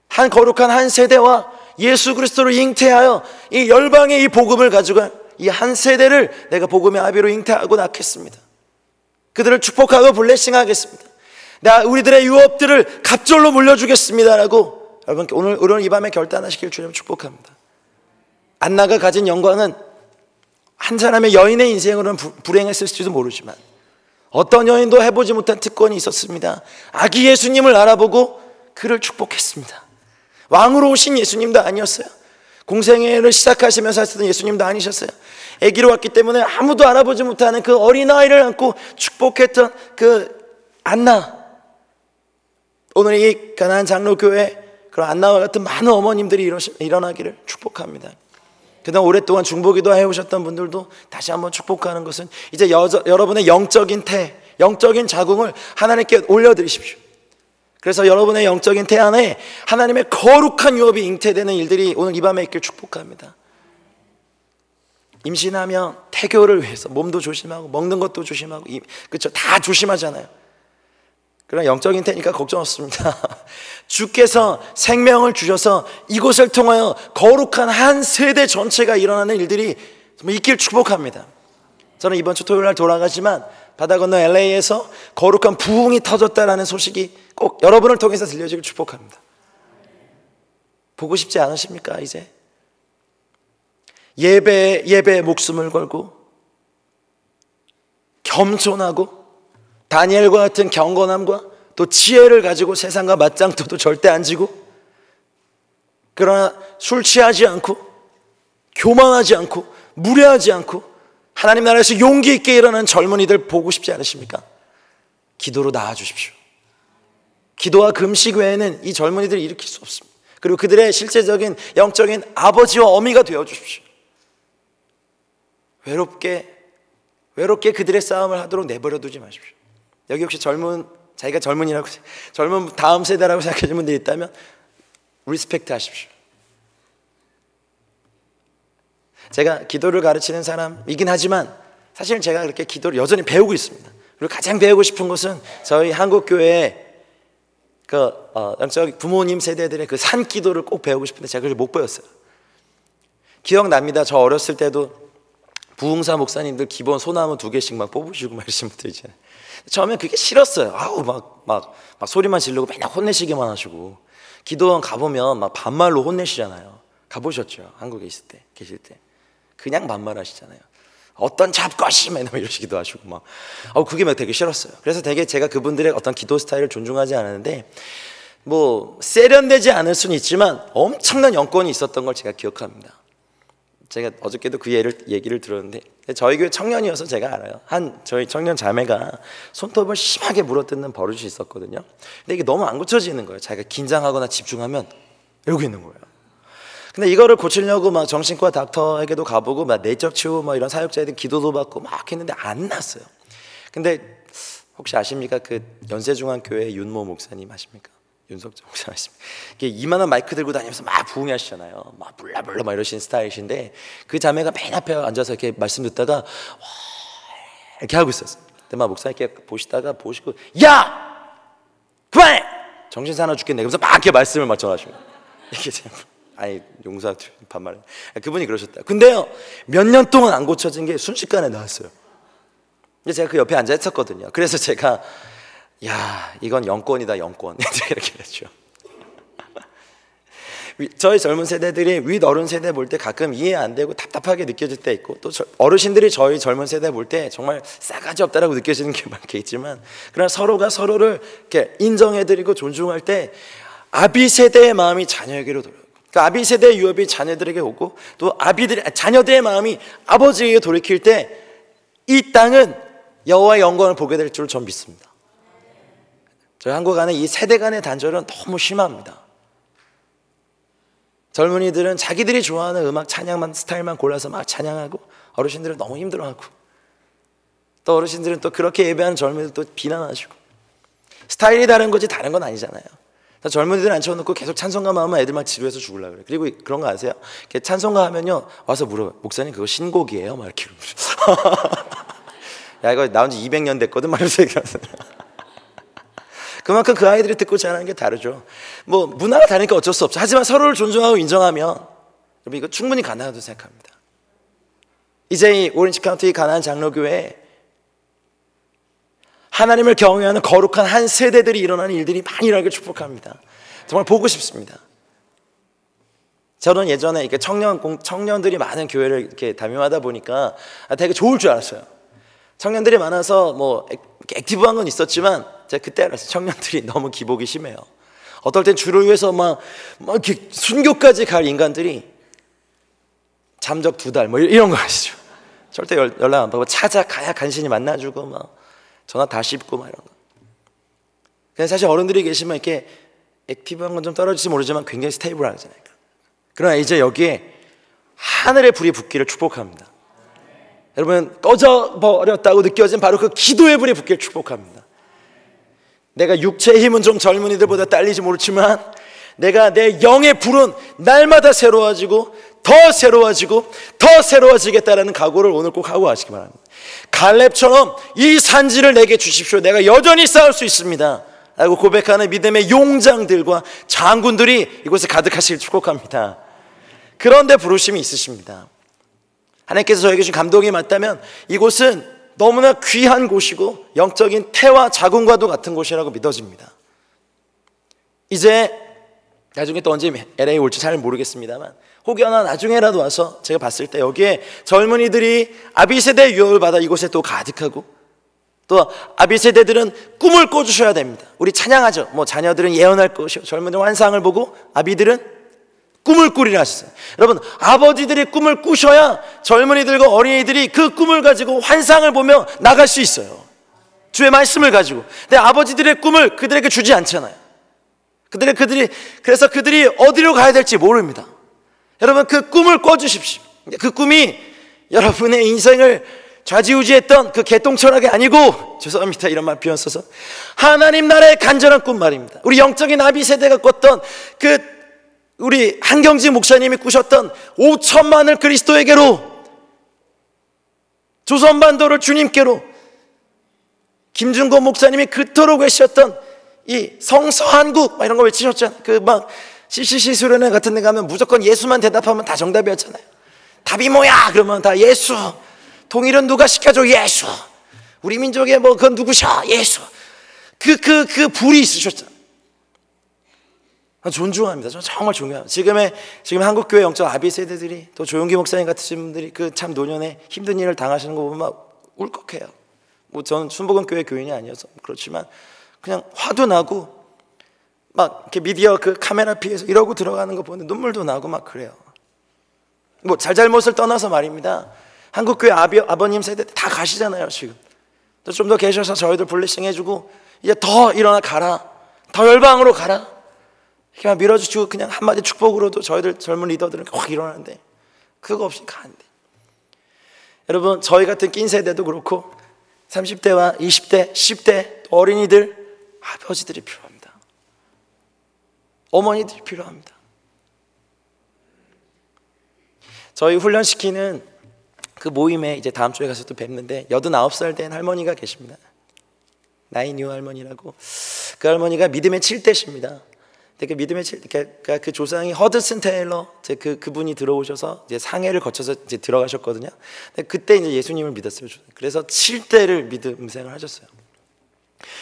한 거룩한 한 세대와 예수 그리스도를 잉태하여 이 열방의 이 복음을 가지고 이 한 세대를 내가 복음의 아비로 잉태하고 낳겠습니다. 그들을 축복하고 블레싱하겠습니다. 우리들의 유업들을 갑절로 물려주겠습니다라고 여러분 오늘 이 밤에 결단하시길 주님 축복합니다. 안나가 가진 영광은 한 사람의 여인의 인생으로는 불행했을지도 모르지만 어떤 여인도 해보지 못한 특권이 있었습니다. 아기 예수님을 알아보고 그를 축복했습니다. 왕으로 오신 예수님도 아니었어요. 공생애를 시작하시면서 하셨던 예수님도 아니셨어요. 아기로 왔기 때문에 아무도 알아보지 못하는 그 어린아이를 안고 축복했던 그 안나. 오늘 이 가나안 장로교회 그런 안나와 같은 많은 어머님들이 일어나기를 축복합니다. 그동안 오랫동안 중보기도 해오셨던 분들도 다시 한번 축복하는 것은 이제 여러분의 영적인 영적인 자궁을 하나님께 올려드리십시오. 그래서 여러분의 영적인 태 안에 하나님의 거룩한 유업이 잉태되는 일들이 오늘 이 밤에 있길 축복합니다. 임신하면 태교를 위해서 몸도 조심하고 먹는 것도 조심하고, 그렇죠? 다 조심하잖아요. 그러나 영적인 태니까 걱정 없습니다. 주께서 생명을 주셔서 이곳을 통하여 거룩한 한 세대 전체가 일어나는 일들이 정말 있길 축복합니다. 저는 이번 주 토요일 날 돌아가지만 바다 건너 LA에서 거룩한 부흥이 터졌다라는 소식이 꼭 여러분을 통해서 들려지길 축복합니다. 보고 싶지 않으십니까? 이제 예배에 목숨을 걸고 겸손하고 다니엘과 같은 경건함과 또 지혜를 가지고 세상과 맞짱떠도 절대 안 지고, 그러나 술 취하지 않고 교만하지 않고 무례하지 않고 하나님 나라에서 용기 있게 일어나는 젊은이들 보고 싶지 않으십니까? 기도로 나아주십시오. 기도와 금식 외에는 이 젊은이들을 일으킬 수 없습니다. 그리고 그들의 실제적인 영적인 아버지와 어미가 되어주십시오. 외롭게 그들의 싸움을 하도록 내버려 두지 마십시오. 여기 혹시 자기가 젊은이라고, 젊은 다음 세대라고 생각하시는 분들이 있다면 리스펙트 하십시오. 제가 기도를 가르치는 사람이긴 하지만 사실은 제가 그렇게 기도를 여전히 배우고 있습니다. 그리고 가장 배우고 싶은 것은 저희 한국교회의 부모님 세대들의 그 산기도를 꼭 배우고 싶은데 제가 그걸 못 배웠어요. 기억납니다. 저 어렸을 때도 부흥사 목사님들 기본 소나무 2개씩 막 뽑으시고 막 이러신 분들 있잖아요. 처음엔 그게 싫었어요. 아우 막 소리만 지르고 맨날 혼내시기만 하시고, 기도원 가보면 막 반말로 혼내시잖아요. 가보셨죠? 한국에 계실 때 그냥 반말하시잖아요. 어떤 잡것이 맨날 이러시기도 하시고 막, 그게 막 되게 싫었어요. 그래서 되게 제가 그분들의 어떤 기도 스타일을 존중하지 않았는데, 뭐 세련되지 않을 수는 있지만 엄청난 영권이 있었던 걸 제가 기억합니다. 제가 어저께도 그 얘기를 들었는데, 저희 교회 청년이어서 제가 알아요. 저희 청년 자매가 손톱을 심하게 물어뜯는 버릇이 있었거든요. 근데 이게 너무 안 고쳐지는 거예요. 자기가 긴장하거나 집중하면 이러고 있는 거예요. 근데 이거를 고치려고 막 정신과 닥터에게도 가보고 막 내적 치유 막 이런 사역자애들 기도도 받고 막 했는데 안 났어요. 근데 혹시 아십니까? 그 연세중앙교회 윤모 목사님 아십니까? 윤석재 목사 아십니까? 이게 이만한 마이크 들고 다니면서 막 부흥 하시잖아요. 막 불라불라 막 이러시는 스타일이신데, 그 자매가 맨 앞에 앉아서 이렇게 말씀 듣다가 와 이렇게 하고 있었어요. 근데 막 목사님께 보시고 야! 그만해! 정신 사나워 죽겠네. 그러면서 막 이렇게 말씀을 막 전하시고, 이게 아니 용사 반말해. 그분이 그러셨다. 근데요, 몇 년 동안 안 고쳐진 게 순식간에 나왔어요. 근데 제가 그 옆에 앉아 있었거든요. 그래서 제가 야, 이건 영권이다, 영권. 이렇게 했죠. 저희 젊은 세대들이 윗 어른 세대 볼 때 가끔 이해 안 되고 답답하게 느껴질 때 있고, 또 어르신들이 저희 젊은 세대 볼 때 정말 싸가지 없다라고 느껴지는 게 많게 있지만, 그러나 서로가 서로를 이렇게 인정해드리고 존중할 때 아비 세대의 마음이 자녀에게로 돌아요. 그 아비 세대의 유업이 자녀들에게 오고, 또 자녀들의 마음이 아버지에게 돌이킬 때 이 땅은 여호와의 영광을 보게 될 줄 전 믿습니다. 저희 한국 안에 이 세대 간의 단절은 너무 심합니다. 젊은이들은 자기들이 좋아하는 음악 찬양만 스타일만 골라서 막 찬양하고, 어르신들은 너무 힘들어하고, 또 어르신들은 또 그렇게 예배하는 젊은이들 또 비난하시고. 스타일이 다른 거지 다른 건 아니잖아요. 젊은이들 앉혀놓고 계속 찬송가만 하면 애들 막 지루해서 죽으려고 그래. 그리고 그런 거 아세요? 찬송가 하면요 와서 물어봐요. 목사님 그거 신곡이에요? 막 이렇게 야 이거 나온 지 200년 됐거든 막 이러면서 얘기하세요. 그만큼 그 아이들이 듣고 자라는 게 다르죠. 뭐 문화가 다르니까 어쩔 수 없죠. 하지만 서로를 존중하고 인정하면 여러분 이거 충분히 가능하다고 생각합니다. 이제 이 오렌지 카운티 가나안 장로교회에 하나님을 경외하는 거룩한 한 세대들이 일어나는 일들이 많이 일어나길 축복합니다. 정말 보고 싶습니다. 저는 예전에 이렇게 청년들이 많은 교회를 이렇게 담임하다 보니까 되게 좋을 줄 알았어요. 청년들이 많아서 뭐 액티브한 건 있었지만 제가 그때 알았어요. 청년들이 너무 기복이 심해요. 어떨 땐 주를 위해서 막 이렇게 순교까지 갈 인간들이 잠적 2달 뭐 이런 거 아시죠? 절대 연락 안 받고 찾아가야 간신히 만나주고 막 전화 다 씹고 막 이런 거. 그냥 사실 어른들이 계시면 이렇게 액티브한 건 좀 떨어질지 모르지만 굉장히 스테이블하잖아요. 그러나 이제 여기에 하늘의 불이 붙기를 축복합니다. 여러분 꺼져버렸다고 느껴진 바로 그 기도의 불이 붙기를 축복합니다. 내가 육체의 힘은 좀 젊은이들보다 딸리지 모르지만 내가 내 영의 불은 날마다 새로워지고 더 새로워지고 더 새로워지겠다라는 각오를 오늘 꼭 하고 가시기 바랍니다. 갈렙처럼 이 산지를 내게 주십시오. 내가 여전히 싸울 수 있습니다 라고 고백하는 믿음의 용장들과 장군들이 이곳에 가득하시길 축복합니다. 그런데 부르심이 있으십니다. 하나님께서 저에게 주신 감동이 맞다면 이곳은 너무나 귀한 곳이고 영적인 태와 자궁과도 같은 곳이라고 믿어집니다. 이제 나중에 또 언제 LA 올지 잘 모르겠습니다만 혹여나 나중에라도 와서 제가 봤을 때 여기에 젊은이들이 아비세대의 유업을 받아 이곳에 또 가득하고, 또 아비세대들은 꿈을 꿔주셔야 됩니다. 우리 찬양하죠. 뭐 자녀들은 예언할 것이요 젊은이들은 환상을 보고 아비들은 꿈을 꾸리라 하셨어요. 여러분 아버지들이 꿈을 꾸셔야 젊은이들과 어린이들이 그 꿈을 가지고 환상을 보며 나갈 수 있어요. 주의 말씀을 가지고. 근데 아버지들의 꿈을 그들에게 주지 않잖아요. 그래서 그들이 어디로 가야 될지 모릅니다. 여러분 그 꿈을 꿔주십시오. 그 꿈이 여러분의 인생을 좌지우지했던 그 개똥철학이 아니고, 죄송합니다 이런 말 표현 써서, 하나님 나라의 간절한 꿈 말입니다. 우리 영적인 아비 세대가 꿨던 그 우리 한경지 목사님이 꾸셨던 5천만을 그리스도에게로, 조선반도를 주님께로, 김준건 목사님이 그토록 외쳤던 이 성서한국 이런 거 외치셨잖아요. 그 막 CCC 수련회 같은 데 가면 무조건 예수만 대답하면 다 정답이었잖아요. 답이 뭐야? 그러면 다 예수. 통일은 누가 시켜줘? 예수. 우리 민족의 뭐 그건 누구셔? 예수. 그 불이 있으셨잖아요. 존중합니다. 저는 정말 존경합니다. 지금 한국교회 영적 아비 세대들이, 또 조용기 목사님 같으신 분들이 그 참 노년에 힘든 일을 당하시는 거 보면 막 울컥해요. 뭐 저는 순복음교회 교인이 아니어서 그렇지만 그냥 화도 나고 막 이렇게 미디어 그 카메라 피해서 이러고 들어가는 거 보는데 눈물도 나고 막 그래요. 뭐 잘잘못을 떠나서 말입니다. 한국교회 아버님 세대 다 가시잖아요 지금. 좀 더 계셔서 저희들 블레싱 해주고 이제 더 일어나 가라, 더 열방으로 가라 이렇게 밀어주시고 그냥 한마디 축복으로도 저희들 젊은 리더들은 확 일어나는데 그거 없이 가는데, 여러분 저희 같은 낀 세대도 그렇고 30대와 20대, 10대 어린이들, 아버지들이 필요합니다. 어머니들이 필요합니다. 저희 훈련시키는 그 모임에 이제 다음 주에 가서 또 뵙는데 89살 된 할머니가 계십니다. 나인유 할머니라고. 그 할머니가 믿음의 7대십니다. 그 믿음의 그 조상이 허드슨 테일러 그분이 들어오셔서 이제 상해를 거쳐서 이제 들어가셨거든요. 근데 그때 이제 예수님을 믿었어요. 그래서 7대를 믿음 생을 하셨어요.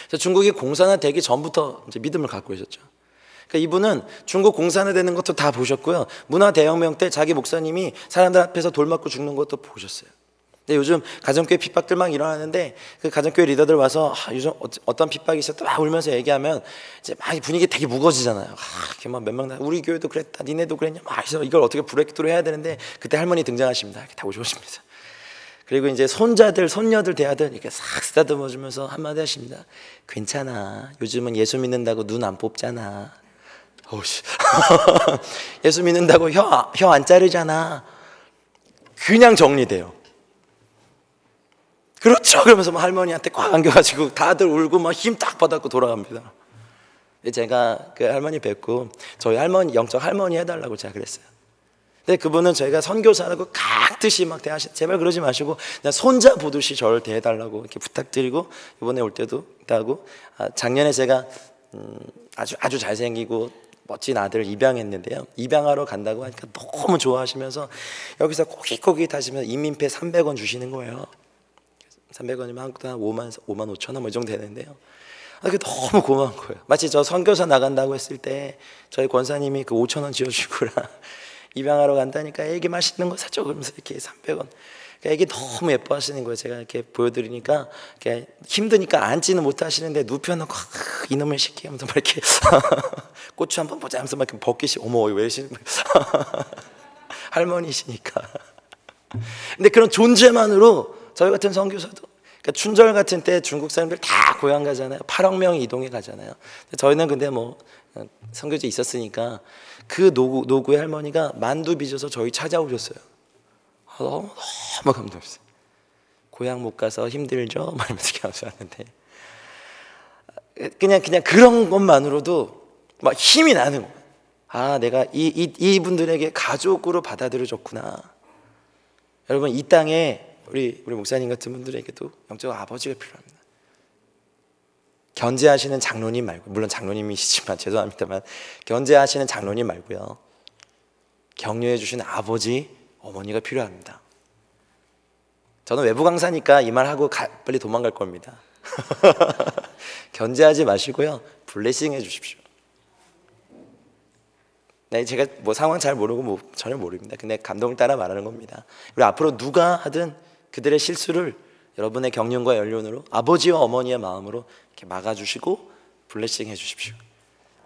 그래서 중국이 공산화 되기 전부터 이제 믿음을 갖고 계셨죠. 그러니까 이분은 중국 공산화되는 것도 다 보셨고요. 문화대혁명 때 자기 목사님이 사람들 앞에서 돌 맞고 죽는 것도 보셨어요. 근데 요즘 가정교회 핍박들 막 일어나는데 그 가정교회 리더들 와서 요즘 어떤 핍박이 있었다 막 울면서 얘기하면 이제 막 분위기 되게 무거워지잖아요. 이렇게 막 몇 명 다 우리 교회도 그랬다, 니네도 그랬냐, 막 해서 이걸 어떻게 브레이크트로 해야 되는데 그때 할머니 등장하십니다. 이렇게 다 오십니다. 그리고 이제 손자들, 손녀들, 대아들 이렇게 싹 쓰다듬어 주면서 한마디 하십니다. 괜찮아. 요즘은 예수 믿는다고 눈 안 뽑잖아. 어우씨. 예수 믿는다고 혀 안 자르잖아. 그냥 정리돼요. 그렇죠. 그러면서 막 할머니한테 꽉 안겨가지고 다들 울고 막 힘 딱 받았고 돌아갑니다. 제가 그 할머니 뵙고 저희 할머니, 영적 할머니 해달라고 제가 그랬어요. 근데 그분은 저희가 선교사라고 각듯이 막 대하시, 제발 그러지 마시고 그냥 손자 보듯이 저를 대해달라고 이렇게 부탁드리고 이번에 올 때도 하고, 작년에 제가 아주 잘생기고 멋진 아들을 입양했는데요. 입양하러 간다고 하니까 너무 좋아하시면서 여기서 꼬깃꼬깃 하시면서 이민폐 300원 주시는 거예요. 300원이면 한국 돈 한 5만 5천 원 뭐 이 정도 되는데요. 그게 너무 고마운 거예요. 마치 저 선교사 나간다고 했을 때 저희 권사님이 그 5천 원 지어주거나 입양하러 간다니까 애기 맛있는 거 사줘 그러면서 이렇게 300원. 애기 너무 예뻐하시는 거예요. 제가 이렇게 보여드리니까 이렇게 힘드니까 앉지는 못하시는데 눕혀놓고 이놈의 새끼 하면서 막 이렇게 고추 한번 보자 하면서 막 이렇게 벗기시. 어머 왜 이러시는 할머니시니까. 근데 그런 존재만으로 저희 같은 선교사도, 그러니까 춘절 같은 때 중국 사람들 다 고향 가잖아요. 8억 명이 이동해 가잖아요. 저희는 근데 뭐 선교지 있었으니까 그 노구의 할머니가 만두 빚어서 저희 찾아오셨어요. 너무 감동했어요. 고향 못 가서 힘들죠? 말하면서 하셨는데 그냥 그런 것만으로도 막 힘이 나는 거예요. 내가 이분들에게 가족으로 받아들여졌구나. 여러분, 이 땅에 우리 목사님 같은 분들에게도 영적 아버지가 필요합니다. 견제하시는 장로님 말고, 물론 장로님이시지만 죄송합니다만 견제하시는 장로님 말고요, 격려해 주시는 아버지, 어머니가 필요합니다. 저는 외부 강사니까 이 말 하고 빨리 도망갈 겁니다. 견제하지 마시고요, 블레싱 해 주십시오. 네, 제가 뭐 상황 잘 모르고 뭐 전혀 모릅니다. 근데 감동을 따라 말하는 겁니다. 그리고 앞으로 누가 하든 그들의 실수를 여러분의 경륜과 연륜으로, 아버지와 어머니의 마음으로 이렇게 막아주시고 블레싱 해주십시오.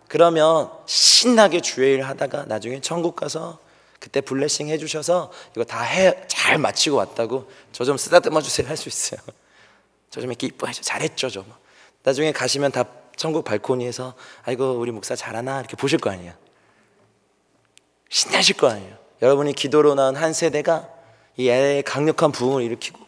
그러면 신나게 주의 일 하다가 나중에 천국 가서 그때 블레싱 해주셔서 이거 다 잘 마치고 왔다고 저 좀 쓰다듬어 주세요 할 수 있어요. 저 좀 이렇게 이뻐해줘, 잘했죠 좀. 나중에 가시면 다 천국 발코니에서 아이고 우리 목사 잘하나 이렇게 보실 거 아니에요. 신나실 거 아니에요. 여러분이 기도로 낳은 한 세대가 이 LA의 강력한 부흥을 일으키고,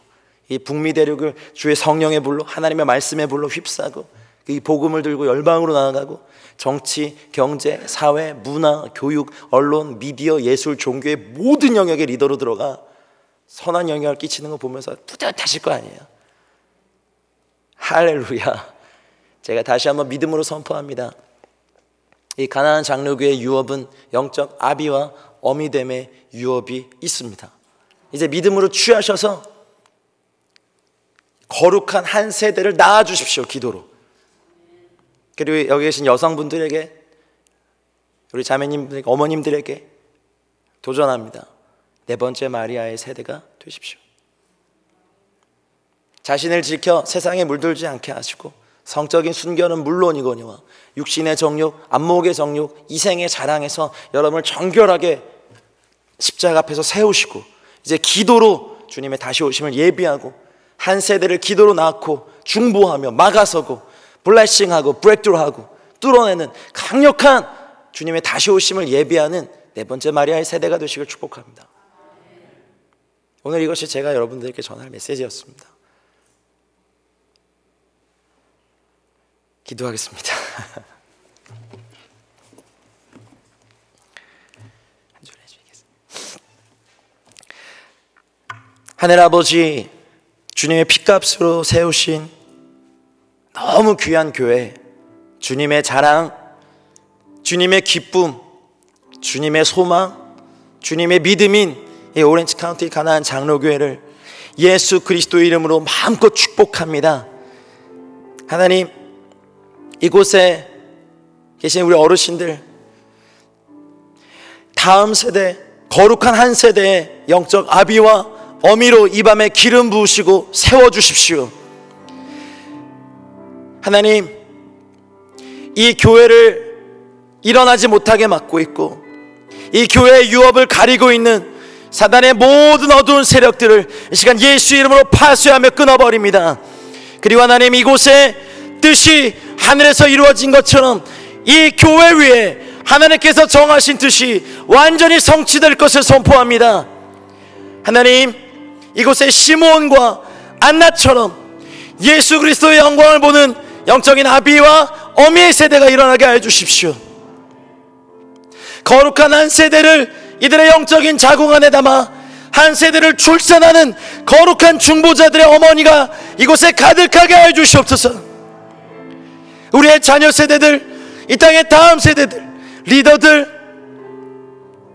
이 북미 대륙을 주의 성령의 불로, 하나님의 말씀의 불로 휩싸고, 이 복음을 들고 열방으로 나아가고, 정치, 경제, 사회, 문화, 교육, 언론, 미디어, 예술, 종교의 모든 영역의 리더로 들어가 선한 영향을 끼치는 거 보면서 뿌듯하실 거 아니에요. 할렐루야. 제가 다시 한번 믿음으로 선포합니다. 이 가나안 장로교의 유업은 영적 아비와 어미됨의 유업이 있습니다. 이제 믿음으로 취하셔서 거룩한 한 세대를 낳아주십시오, 기도로. 그리고 여기 계신 여성분들에게, 우리 자매님들에게, 어머님들에게 도전합니다. 네 번째 마리아의 세대가 되십시오. 자신을 지켜 세상에 물들지 않게 하시고, 성적인 순결은 물론이거니와 육신의 정욕, 안목의 정욕, 이생의 자랑에서 여러분을 정결하게 십자가 앞에서 세우시고, 이제 기도로 주님의 다시 오심을 예비하고 한 세대를 기도로 낳고 중보하며 막아서고 블레싱하고 브레이크트루하고 뚫어내는 강력한 주님의 다시 오심을 예비하는 네 번째 마리아의 세대가 되시길 축복합니다. 오늘 이것이 제가 여러분들에게 전할 메시지였습니다. 기도하겠습니다. 하늘 아버지, 주님의 피값으로 세우신 너무 귀한 교회, 주님의 자랑, 주님의 기쁨, 주님의 소망, 주님의 믿음인 이 오렌지 카운티 가나안 장로교회를 예수 그리스도의 이름으로 마음껏 축복합니다. 하나님, 이곳에 계신 우리 어르신들, 다음 세대, 거룩한 한 세대의 영적 아비와 어미로 이 밤에 기름 부으시고 세워주십시오. 하나님, 이 교회를 일어나지 못하게 막고 있고 이 교회의 유업을 가리고 있는 사단의 모든 어두운 세력들을 이 시간 예수 이름으로 파쇄하며 끊어버립니다. 그리고 하나님, 이곳에 뜻이 하늘에서 이루어진 것처럼 이 교회 위에 하나님께서 정하신 뜻이 완전히 성취될 것을 선포합니다. 하나님, 이곳에 시므온과 안나처럼 예수 그리스도의 영광을 보는 영적인 아비와 어미의 세대가 일어나게 하여 주십시오. 거룩한 한 세대를 이들의 영적인 자궁 안에 담아 한 세대를 출산하는 거룩한 중보자들의 어머니가 이곳에 가득하게 하여 주시옵소서. 우리의 자녀 세대들, 이 땅의 다음 세대들, 리더들,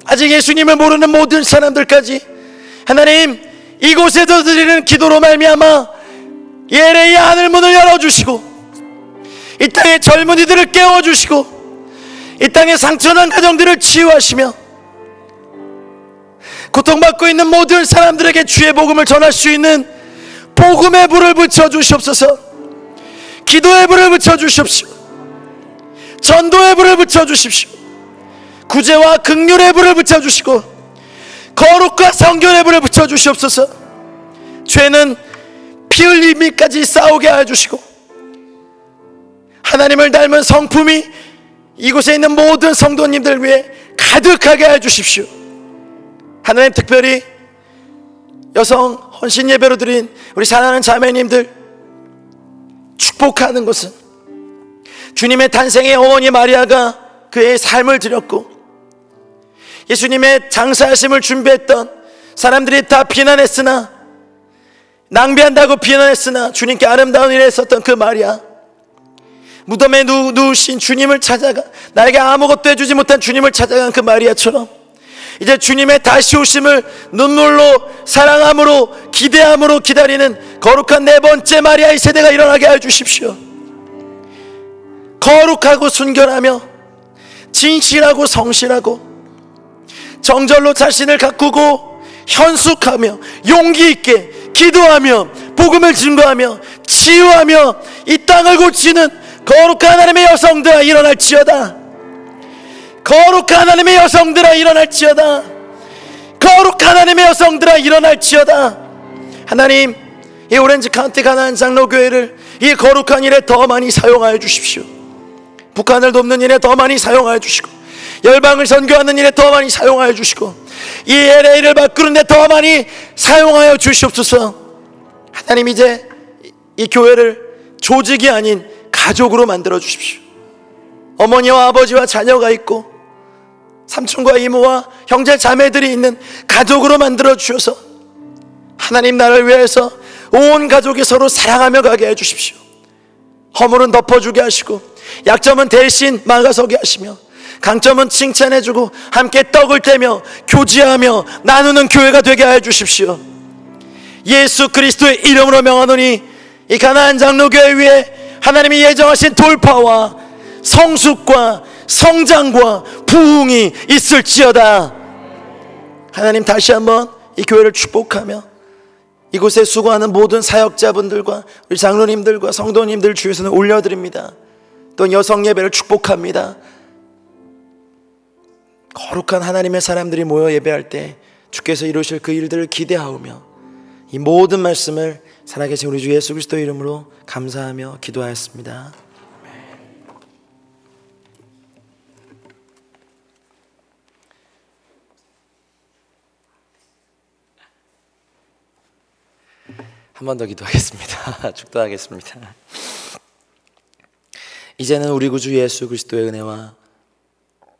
아직 예수님을 모르는 모든 사람들까지 하나님, 이곳에서 드리는 기도로 말미암아 예레의 하늘문을 열어주시고 이 땅의 젊은이들을 깨워주시고 이 땅의 상처난 가정들을 치유하시며 고통받고 있는 모든 사람들에게 주의 복음을 전할 수 있는 복음의 불을 붙여주시옵소서. 기도의 불을 붙여주십시오. 전도의 불을 붙여주십시오. 구제와 긍휼의 불을 붙여주시고 거룩과 성결의 불을 붙여주시옵소서. 죄는 피 흘리미까지 싸우게 하여 주시고 하나님을 닮은 성품이 이곳에 있는 모든 성도님들 위해 가득하게 하여 주십시오. 하나님, 특별히 여성 헌신 예배로 드린 우리 사랑하는 자매님들 축복하는 것은 주님의 탄생의 어머니 마리아가 그의 삶을 드렸고 예수님의 장사하심을 준비했던 사람들이 다 비난했으나, 낭비한다고 비난했으나 주님께 아름다운 일을 했었던 그 마리아, 무덤에 누우신 주님을 찾아가, 나에게 아무것도 해주지 못한 주님을 찾아간 그 마리아처럼 이제 주님의 다시 오심을 눈물로, 사랑함으로, 기대함으로 기다리는 거룩한 네 번째 마리아의 세대가 일어나게 하여 주십시오. 거룩하고 순결하며 진실하고 성실하고 정절로 자신을 가꾸고 현숙하며 용기 있게 기도하며 복음을 증거하며 치유하며 이 땅을 고치는 거룩한 하나님의 여성들아 일어날지어다. 거룩한 하나님의 여성들아 일어날지어다. 거룩한 하나님의 여성들아 일어날지어다. 하나님, 이 오렌지 카운티 가나안 장로교회를 이 거룩한 일에 더 많이 사용하여 주십시오. 북한을 돕는 일에 더 많이 사용하여 주시고 열방을 선교하는 일에 더 많이 사용하여 주시고 이 LA를 바꾸는 데 더 많이 사용하여 주시옵소서. 하나님, 이제 이 교회를 조직이 아닌 가족으로 만들어 주십시오. 어머니와 아버지와 자녀가 있고 삼촌과 이모와 형제 자매들이 있는 가족으로 만들어 주셔서 하나님 나라를 위해서 온 가족이 서로 사랑하며 가게 해주십시오. 허물은 덮어주게 하시고 약점은 대신 막아서게 하시며 강점은 칭찬해주고 함께 떡을 떼며 교제하며 나누는 교회가 되게 하여 주십시오. 예수 그리스도의 이름으로 명하노니 이 가나안 장로교회 위에 하나님이 예정하신 돌파와 성숙과 성장과 부흥이 있을지어다. 하나님, 다시 한번 이 교회를 축복하며 이곳에 수고하는 모든 사역자분들과 우리 장로님들과 성도님들 주의 손에 올려드립니다. 또 여성 예배를 축복합니다. 거룩한 하나님의 사람들이 모여 예배할 때 주께서 이루실 그 일들을 기대하오며 이 모든 말씀을 살아계신 우리 주 예수 그리스도 이름으로 감사하며 기도하였습니다. 한 번 더 기도하겠습니다. 축도하겠습니다. 이제는 우리 구주 예수 그리스도의 은혜와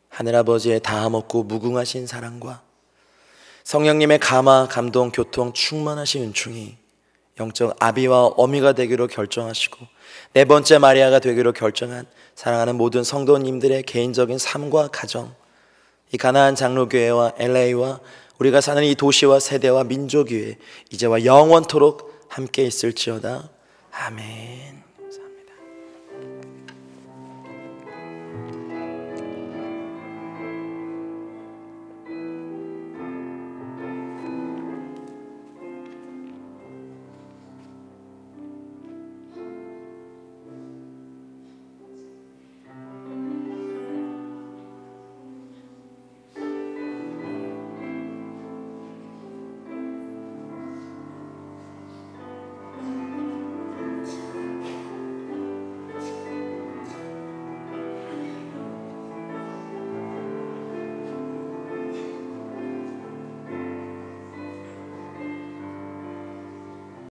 하늘아버지의 다함없고 무궁하신 사랑과 성령님의 감화, 감동, 교통, 충만하신 은총이 영적 아비와 어미가 되기로 결정하시고 네 번째 마리아가 되기로 결정한 사랑하는 모든 성도님들의 개인적인 삶과 가정, 이 가나안 장로교회와 LA와 우리가 사는 이 도시와 세대와 민족 위에 이제와 영원토록 함께 있을지어다. 아멘.